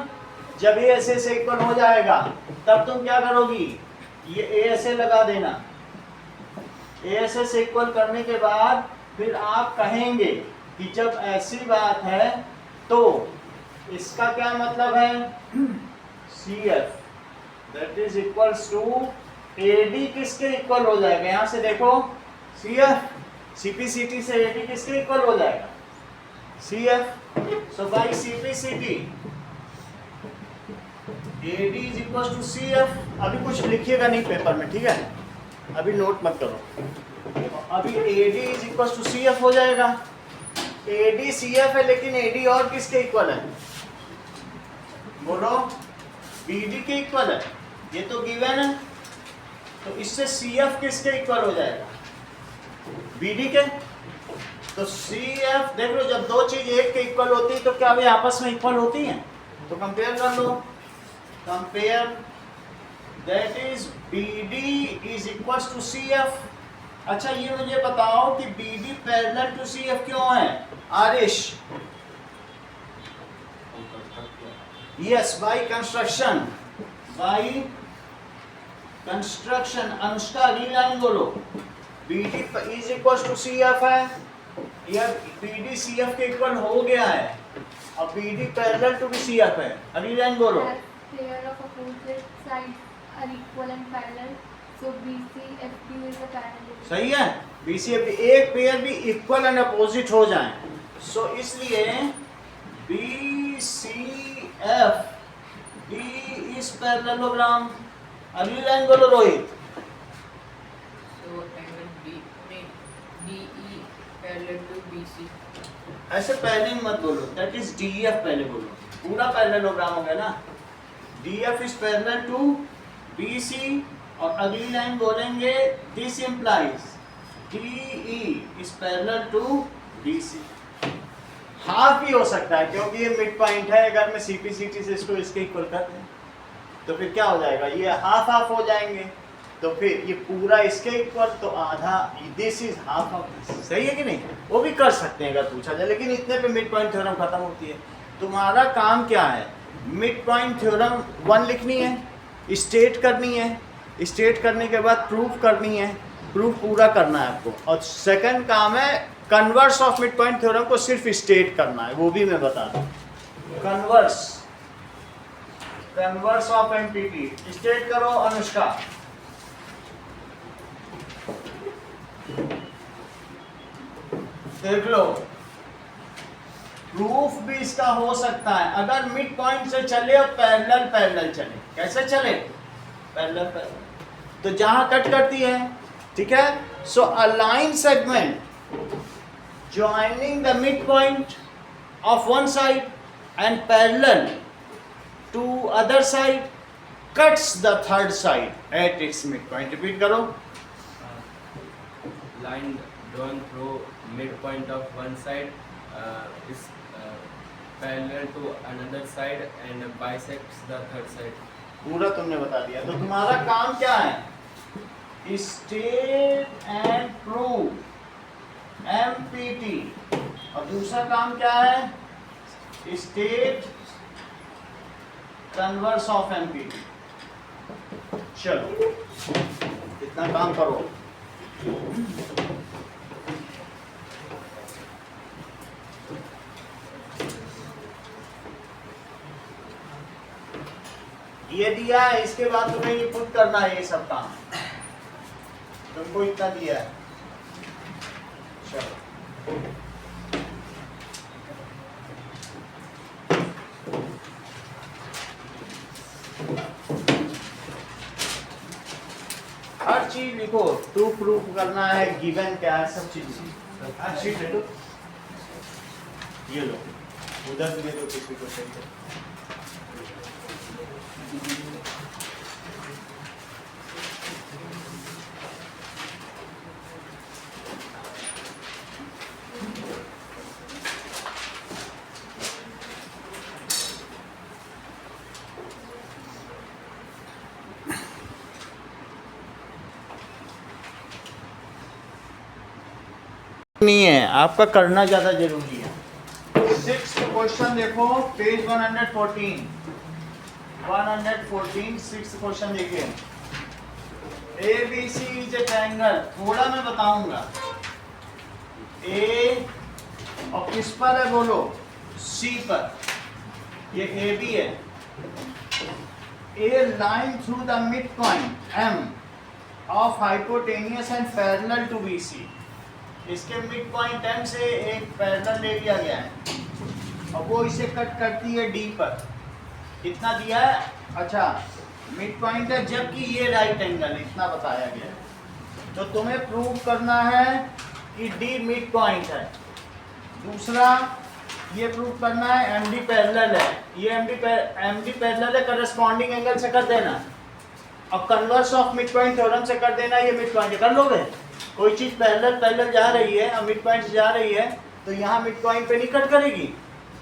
जब ASA से इक्वल हो जाएगा तब तुम क्या करोगी, ये ASA लगा देना, ASA से इक्वल करने के बाद फिर आप कहेंगे कि जब ऐसी बात है तो इसका क्या मतलब है, CF that is equals to AD किसके इक्वल हो जाएगा, यहाँ से देखो CF, CPCT से AD किसके इक्वल हो जाएगा, CF, so by CPCT AD is equals to CF। अभी कुछ लिखिएगा नहीं पेपर में, ठीक है, अभी नोट मत करो, अभी AD is equals to CF हो जाएगा। AD CF है लेकिन AD और किसके इक्वल है, बोलो, BD के इक्वल है, ये तो गिवन है, तो इससे CF किसके इक्वल हो जाएगा, BD के। तो CF देख लो, जब दो चीज एक के इक्वल होती है तो क्या वे आपस में इक्वल होती हैं, तो कंपेयर कर लो, compare that is BD is equals to CF। अच्छा ये मुझे बताओ कि BD पैरेलल टू CF क्यों है, Aarish, yes, by construction, by construction, Anushka रीलाइन बोलो, BD is equals to CF है, यह BD CF के इक्वल हो गया है, और BD पैरेलल टू भी CF है, रीलाइन बोलो, pair of opposite sides are equal and parallel, so BCFD is a parallel। सही है, BCFD एक पेयर भी इक्वल एंड अपोजिट हो जाएं, सो इसलिए BCFD इज पैरेललोग्राम। अगली लाइन बोलो रोहित, So angle B में DE parallel to BC। ऐसे पहले ही मत बोलो, दैट इज DEF पहले बोलो, पूरा पैरेललोग्राम हो गया ना, DF is parallel to BC, और अगली लाइन बोलेंगे this implies DE is parallel to BC। Half भी हो सकता है क्योंकि ये मिड पॉइंट है, अगर मैं CPCT से इसको इसके इक्वल कर दूं तो फिर क्या हो जाएगा, ये हाफ हाफ हो जाएंगे, तो फिर ये पूरा इसके इक्वल, तो आधा this is half of this, सही है कि नहीं, वो भी कर सकते हैं अगर पूछा जाए, लेकिन इतने पे मिड पॉइंट थ्योरम खत्म होती है। तुम्हारा काम क्या है, मिड पॉइंट थ्योरम 1 लिखनी है, स्टेट करनी है, स्टेट करने के बाद प्रूफ करनी है, प्रूफ पूरा करना है आपको, और सेकंड काम है converse of mid point theorem को सिर्फ स्टेट करना है, वो भी मैं बता दूं, कन्वर्स ऑफ एमपीटी स्टेट करो अनुष्का। देख लो, प्रूफ भी इसका हो सकता है, अगर मिड पॉइंट से चले और पैरेलल पैरेलल चले, कैसे चले, पैरेलल पैरेलल, तो जहां कट करती है, ठीक है, so a line segment joining the midpoint of one side and parallel to other side cuts the third side at its midpoint। repeat करो, line drawn through midpoint of one side is parallel to another side and bisects the third side. पूरा तुमने बता दिया। तो तुम्हारा काम क्या है? State and prove, MPT। और दूसरा काम क्या है? State converse of MPT। चलो इतना काम करो। ये दिया है, इसके बाद तुम्हें ये पुट करना है, ये सब काम तुमको इतना दिया है। चलो हर चीज लिखो, टू प्रूफ करना है, गिवन क्या है, सब चीज। हर चीज ले लो, ये लो, उधर से ले दो किसी को चाहिए। नहीं है, आपका करना ज्यादा जरूरी है। 6th क्वेश्चन देखो, पेज 114, 6th क्वेश्चन देखिए। ABC इज ए ट्रायंगल, थोड़ा मैं बताऊंगा। ए और किस पर है बोलो? C पर। ये AB है। A line through the midpoint M of hypotenuse and parallel to BC। इसके मिड पॉइंट M से एक पैरेलल ले लिया गया है और वो इसे कट करती है D पर। कितना दिया है? अच्छा, मिड पॉइंट है, जबकि ये राइट एंगल, इतना बताया गया है। तो तुम्हें प्रूव करना है कि D मिड पॉइंट है। दूसरा ये प्रूव करना है MD पैरेलल है। ये MD पैरेलल है, करस्पॉन्डिंग एंगल से कर देना और converse of mid point theorem से कर देना। ये मिड पॉइंट कर लोगे? कोई चीज पैरेलल जा रही है और मिड पॉइंट से जा रही है तो यहाँ मिड पॉइंट पे नहीं कट करेगी,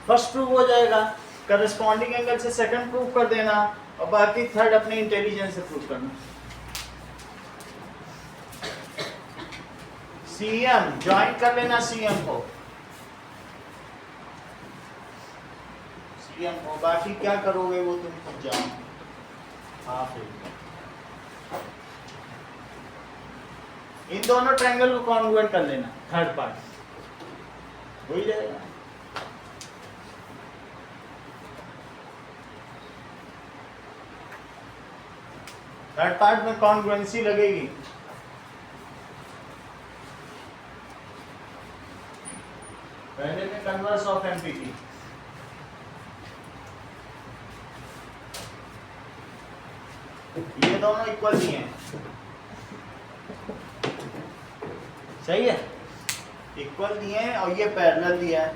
फर्स्ट प्रूव हो जाएगा। करस्पॉन्डिंग एंगल से सेकंड प्रूव कर देना और बाकी थर्ड अपने इंटेलिजेंस से प्रूव करना। CM ज्वाइन कर लेना, CM को बाकी क्या करोगे वो तुम खुद जानो। हाँ, फिर इन दोनों ट्रायंगल को कॉन्ग्रुएंट कर लेना, थर्ड पार्ट हो ही जाएगा। थर्ड पार्ट में कॉन्ग्रुएंसी लगेगी। पहले में कन्वर्स ऑफ MPT। ये दोनों इक्वल नहीं है, सही है, इक्वल दिए हैं और ये पैरेलल दिया है।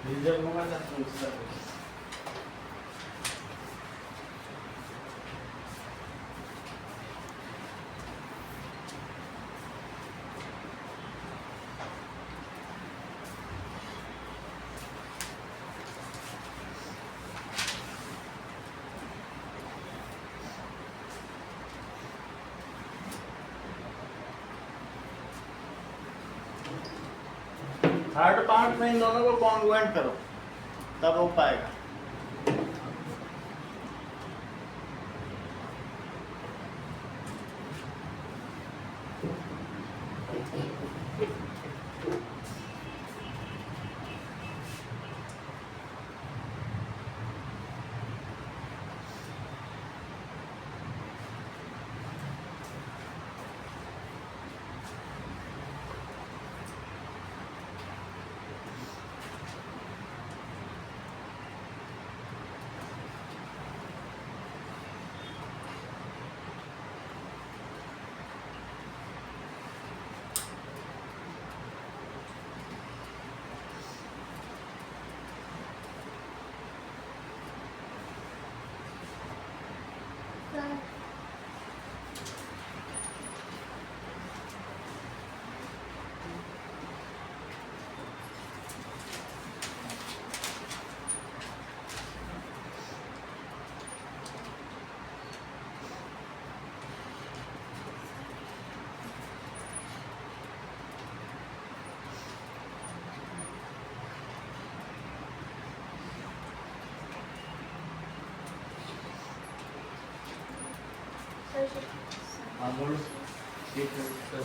रिजल्ट होगा ना पूछता है। थर्ड पार्ट में इन दोनों को कॉन्ग्रुएंट करो, तब हो पाएगा। Sir, sir, हाँ बोलो। ठीक है सर।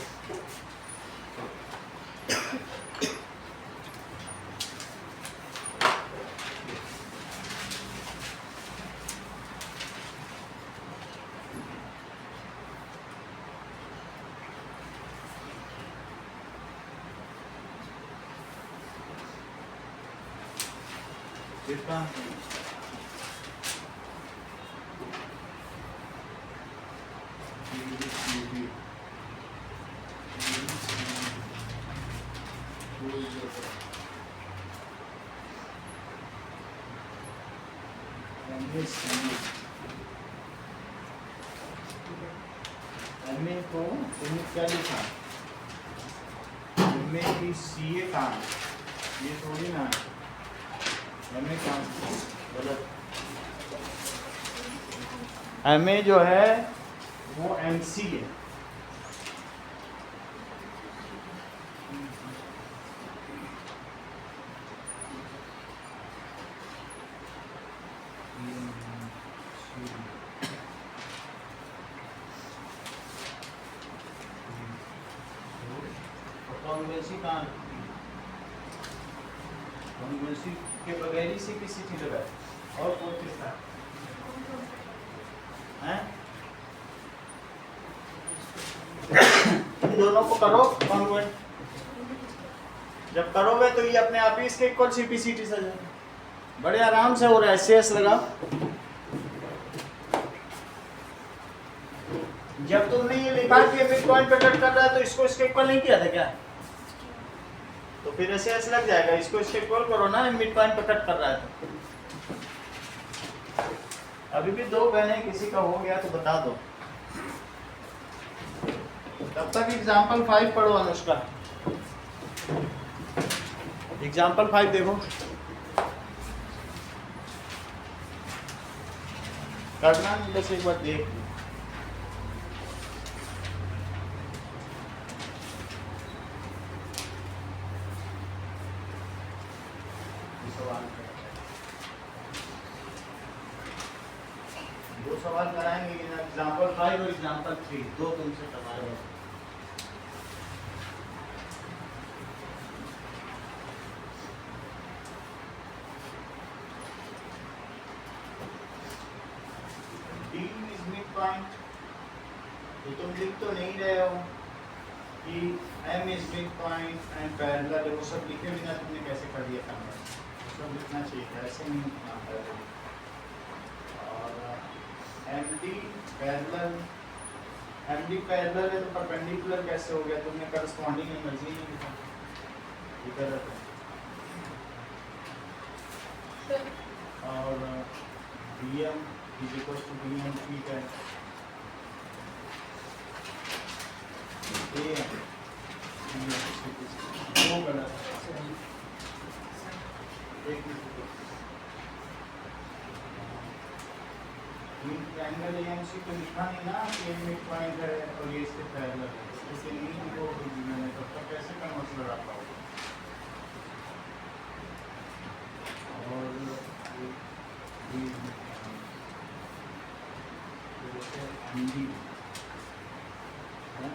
कितना एमए को तुमने क्या लिखा, एमए की सीए कहाँ है? ये थोड़ी ना है, एमए कहाँ है? गलत। एमए जो है वो एमसी है। कॉन्वेंसी कहाँ है? कॉन्वेंसी के बगैर ही से किसी चीज लगा और कौन किसका है? इन दोनों को करो कॉन्वेंट। जब करोगे तो ये अपने आप ही इसके इक्वल सीपीसीटी से जाएगा। बड़े आराम से हो रहा है। शेष लगा। जब तुमने ये लिखा कि मिड पॉइंट पे कट कर रहा है तो इसको इसके इक्वल नहीं किया था क्या? तो फिर ऐसे ऐसे लग जाएगा। इसको इसके इक्वल करो ना, मिड पॉइंट पे कट कर रहा है तो। अभी भी दो बहने किसी का हो गया तो बता दो। तब तक एग्जाम्पल 5 पढ़ो अनुष्का। एग्जाम्पल 5 देखो, करना नहीं बस एक बार देख लो। दो सवाल कराएंगे, एग्जाम्पल 5 और एग्जाम्पल 3 दो तुमसे करवाएंगे। D is midpoint, तो तुम लिख तो नहीं रहे हो कि M is midpoint and parallel, वो सब लिखे बिना तुमने कैसे कर दिया काम? सब लिखना चाहिए था, ऐसे नहीं लिखना पड़ेगा। और MD पैरेलल, MD पैरेलल है तो परपेंडिकुलर कैसे हो गया? तुमने करस्पॉन्डिंग एनर्जी नहीं लिखा, ये गलत है। और DM is equal to DM, ठीक है। वो गलत है। एक ट्रायंगल एएमसी को लिखा नहीं ना कि मिड पॉइंट है और ये इसके पैरेलल है, इसलिए नहीं लिखो मैंने, तब तक कैसे का मसला रहा होगा?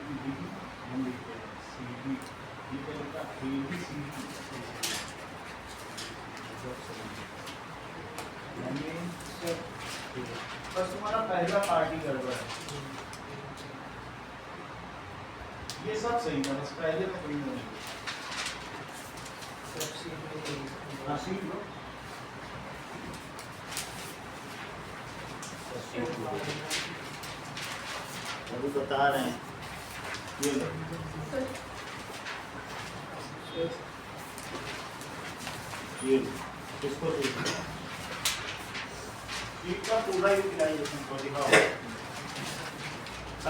हम लिखते हैं CD, ये क्या लिखा ABCD, बस तुम्हारा पहला पार्टी गड़बड़ है, ये सब सही था, बस पहले में कोई नहीं। हाँ, सीख लो। अभी बता रहे हैं, ये लो। ये लो, इसको देखो, इसका पूरा यूटिलाइजेशन को दिखाओ।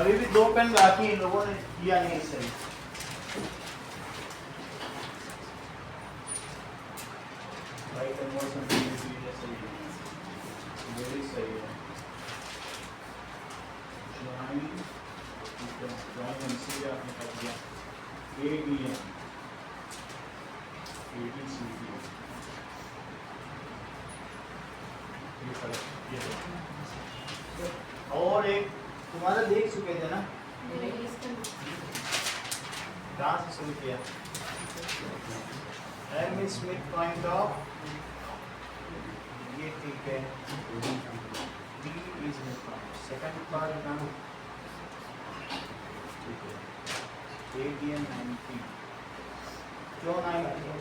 अभी भी 2 पेन बाकी इन लोगों ने किया नहीं सही। भाई कन्वर्सन सही है, वेरी सही है। आपने कर दिया ABM, ABCD, और एक तुम्हारा देख चुके थे ना, कहाँ से शुरू किया? एम स्मिथ पॉइंट ऑफ, ये ठीक है, डी इज सेकंड पार्ट ना, ABM 90, क्यों 90?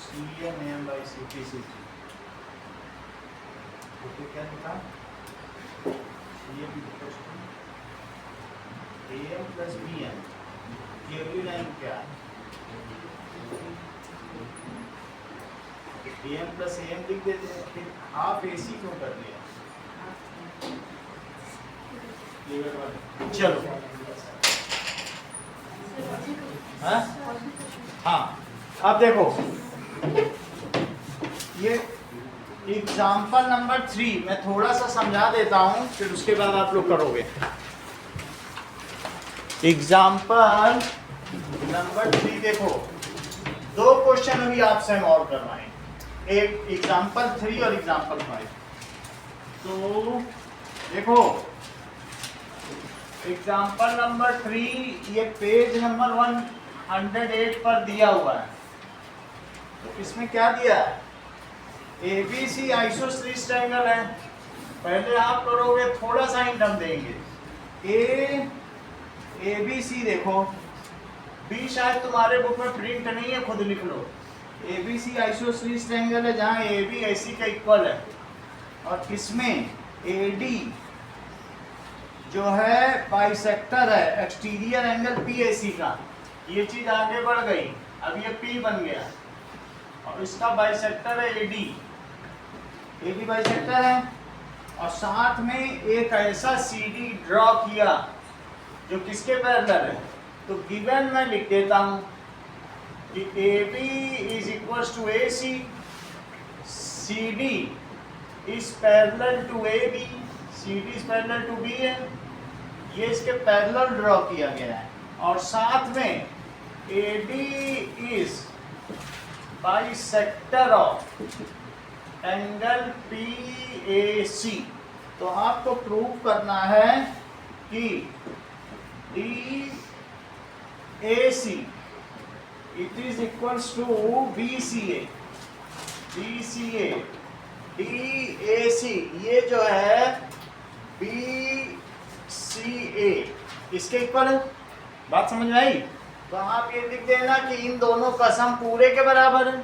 CM by CPCG, तो क्या लिखा? CM AM plus BM, Kevali line क्या है? AM plus AM लिख देते हैं, फिर हाफ AC क्यों कर दिया? चलो, हाँ, अब देखो ये एग्जाम्पल नंबर 3 मैं थोड़ा सा समझा देता हूँ, फिर उसके बाद आप लोग करोगे। एग्जाम्पल नंबर 3 देखो, 2 क्वेश्चन अभी आपसे हम और करवाएंगे, एक एग्जाम्पल 3 और एग्जाम्पल 5। तो देखो एग्जाम्पल नंबर 3 ये पेज नंबर 108 पर दिया हुआ है। तो इसमें क्या दिया है? ABC आइसोसेलेस ट्रायंगल है। पहले आप करोगे, थोड़ा सा हिंट हम देंगे। ABC देखो, B शायद तुम्हारे बुक में प्रिंट नहीं है, खुद लिख लो। ABC आइसोसेलेस ट्रायंगल है जहाँ AB AC का इक्वल है, और इसमें AD जो है बाइसेक्टर है, एक्सटीरियर एंगल PAC का। ये चीज आगे बढ़ गई, अब ये P बन गया, और इसका बाइसेक्टर है AD बाइसेक्टर है, और साथ में एक ऐसा CD ड्रॉ किया जो किसके पैरेलल है। तो गिवन मैं लिख देता हूं कि AB is equal to AC, CD is parallel to AB, CD is parallel to BA। ये इसके पैरेलल ड्रॉ किया गया है, और साथ में AD is bisector of angle PAC। तो आपको प्रूव करना है कि DAC it is equals to BCA, DAC ये जो है BCA इसके इक्वल है। बात समझ में आई? तो आप ये लिख देना कि इन दोनों का सम पूरे के बराबर है।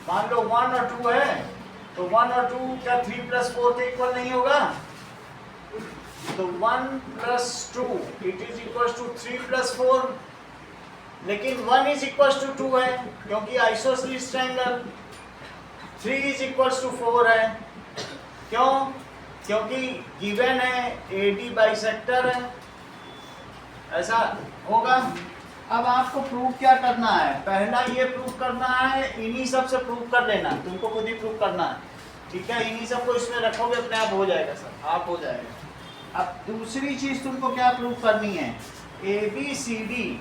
मान लो 1 और 2 है, तो 1 और 2 क्या 3 + 4 के इक्वल नहीं होगा? तो 1 + 2 इट इज इक्वल टू 3 + 4, लेकिन 1 इज इक्वल टू 2 है क्योंकि isosceles triangle. 3 is equal to 4 है, क्यों? क्योंकि गिवन है AD बाइसेक्टर है। ऐसा होगा। अब आपको प्रूव क्या करना है? पहला ये प्रूव करना है, इन्हीं सब से प्रूव कर लेना, तुमको खुद ही प्रूव करना है, ठीक है? इन्हीं सब को इसमें रखोगे, अपने आप हो जाएगा सर, आप हो जाएगा। अब दूसरी चीज तुमको क्या प्रूव करनी है? ABCD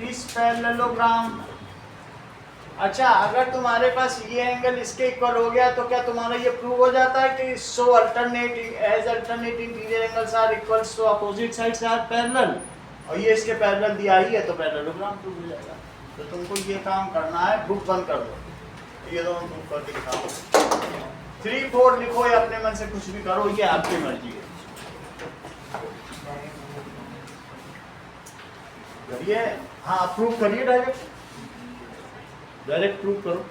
इस पैरेललोग्राम। अच्छा, अगर तुम्हारे पास ये एंगल इसके इक्वल हो गया तो क्या तुम्हारा ये प्रूव हो जाता है कि so alternate as alternate interior angles are equals to opposite sides are parallel, और ये इसके पैरेलल दिया ही है तो पैरेललोग्राम प्रूव हो जाएगा। तो तुमको ये काम करना है, बुक बंद कर दो, ये दोनों तुम कर दिखाओ, 3 4 लिखो या अपने मन से कुछ भी करो, ये आपकी मर्जी है। करिए, हाँ प्रूव करिए, डायरेक्ट प्रूव करो।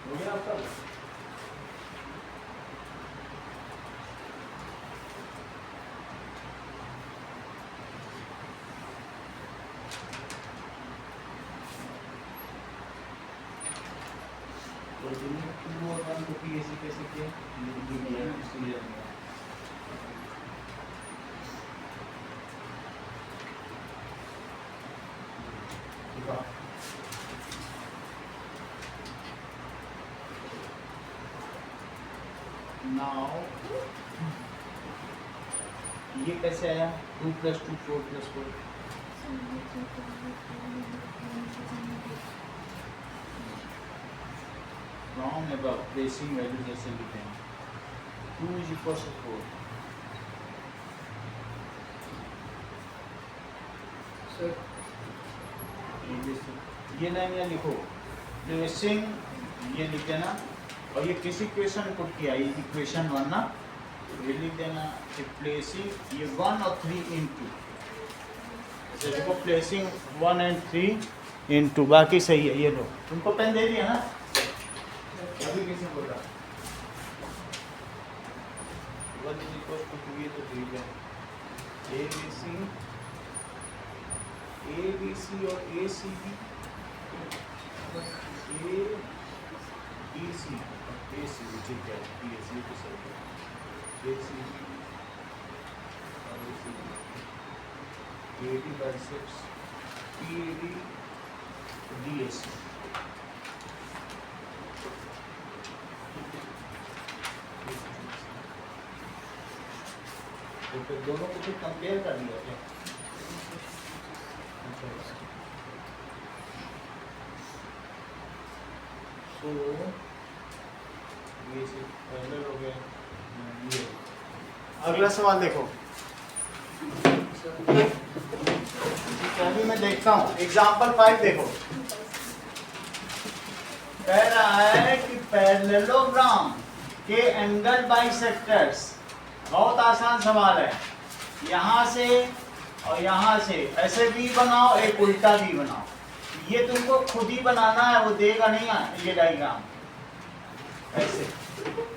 हो गया आपका? तो जिन्हें 2 और 1 को पीएससी कैसे किया? ये दिया है, इसलिए नाउ ये कैसे आया? 2 + 2 4 + 4 फ्रॉम अबव प्लेसिंग वैल्यू जैसे लिखे हैं 2 = 4। सर ये लाइन यहाँ लिखो, प्लेसिंग ये लिख देना, और ये किसी इक्वेशन पुट किया, ये इक्वेशन 1 ना, ये लिख देना कि प्लेसिंग ये 1 और 3 × 2, जैसे देखो प्लेसिंग 1 और 3 × 2, बाकी सही है। ये लो, तुमको पेन दे दिया ना, अभी किसी को बोला 1 = 2 ये तो ठीक है। ABC और ACB, ACB ठीक है, ACB तो सही है। ACB और ACB, AD bisects PAD DAC। तो दोनों को फिर कंपेयर कर लिया क्या? तो ये पैरेलल हो गया। ये अगला सवाल देखो। ठीक है, अभी मैं देखता हूँ एग्जाम्पल 5 देखो। कह रहा है कि पैरेललोग्राम के एंगल बाइसेक्टर्स, बहुत आसान सवाल है। यहाँ से और यहाँ से ऐसे भी बनाओ, एक उल्टा भी बनाओ। ये तुमको खुद ही बनाना है, वो देगा नहीं ये डायग्राम ऐसे।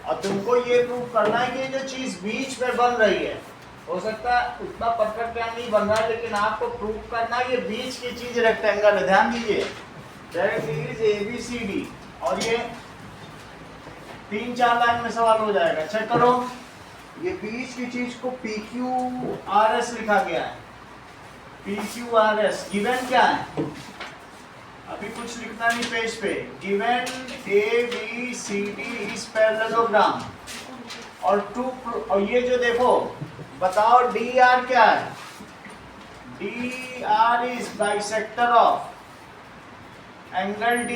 और तुमको ये प्रूव करना है कि ये जो चीज बीच में बन रही है, हो सकता है उतना परफेक्ट नहीं बन रहा है, लेकिन आपको प्रूव करना है ये बीच की चीज रेक्टेंगल है। ध्यान दीजिए, दैट इज ABCD, और ये 3-4 लाइन में सवाल हो जाएगा। चेक करो, ये बीच की चीज को PQRS लिखा गया है। PQRS गिवन क्या है? अभी कुछ लिखना नहीं पेज पे। गिवन ABCD इज पैरेललोग्राम और ये जो देखो, बताओ DR क्या है? DR is bisector of angle D।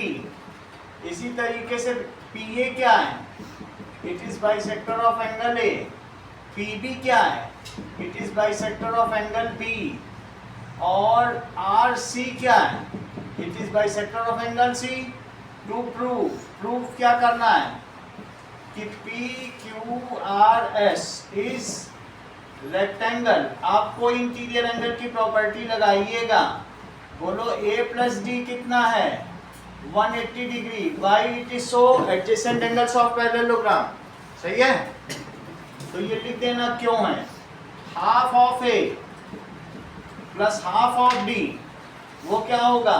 इसी तरीके से PA क्या है? It is bisector of angle A। PB क्या है? It is bisector of angle B। और RC क्या है? It is bisector of angle C। To prove क्या करना है कि PQRS इज रेक्टेंगल। आपको इंटीरियर एंगल की प्रॉपर्टी लगाइएगा। बोलो A प्लस D कितना है? 180 degree. Why it is so? Adjacent angles of parallelogram। सही है? तो ये लिख देना क्यों है। Half of A plus half of D, वो क्या होगा?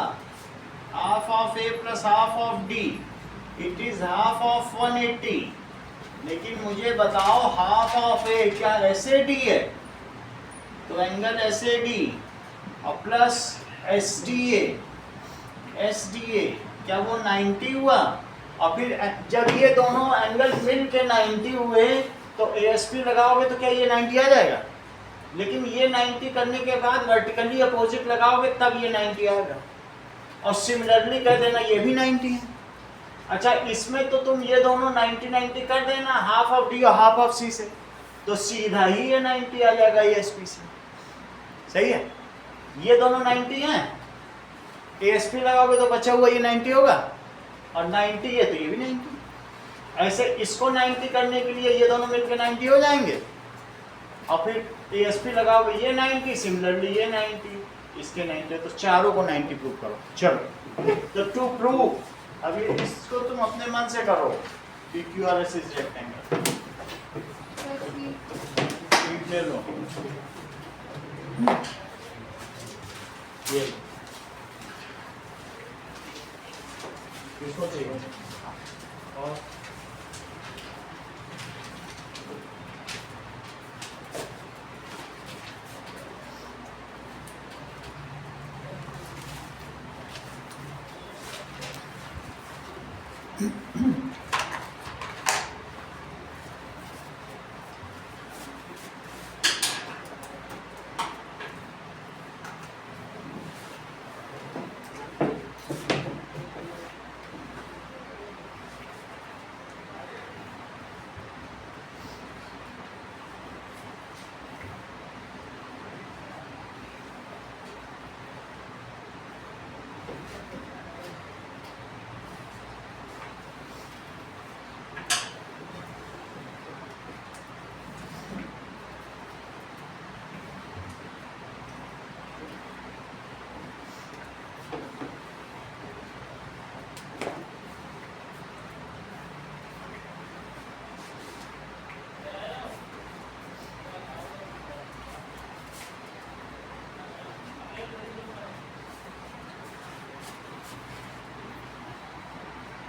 Half of A plus half of D, it is half of 180। लेकिन मुझे बताओ, हाफ ऑफ A क्या SAD है? तो एंगल SAD और प्लस SDA क्या वो 90 हुआ? और फिर जब ये दोनों एंगल मिल के 90 हुए तो ASP लगाओगे तो क्या ये 90 आ जाएगा? लेकिन ये 90 करने के बाद वर्टिकली अपोजिट लगाओगे तब ये 90 आएगा। और सिमिलरली कह देना ये भी 90 है। अच्छा, इसमें तो तुम ये दोनों 90 कर देना, हाफ ऑफ D और हाफ ऑफ C से, तो सीधा ही ये 90 आ जाएगा ASP से। सही है? ये दोनों 90 हैं, ASP लगाओगे तो बचा हुआ ये 90 होगा, और 90 है तो ये भी 90। ऐसे इसको 90 करने के लिए ये दोनों मिलकर 90 हो जाएंगे, और फिर ASP लगाओगे ये 90, सिमिलरली ये 90, इसके 90, तो चारों को 90 प्रूव करो। चलो, तो टू प्रूव, अभी इसको तुम अपने मन से करो। PQRS is rectangle. ले लो ये, किसको चाहिए? और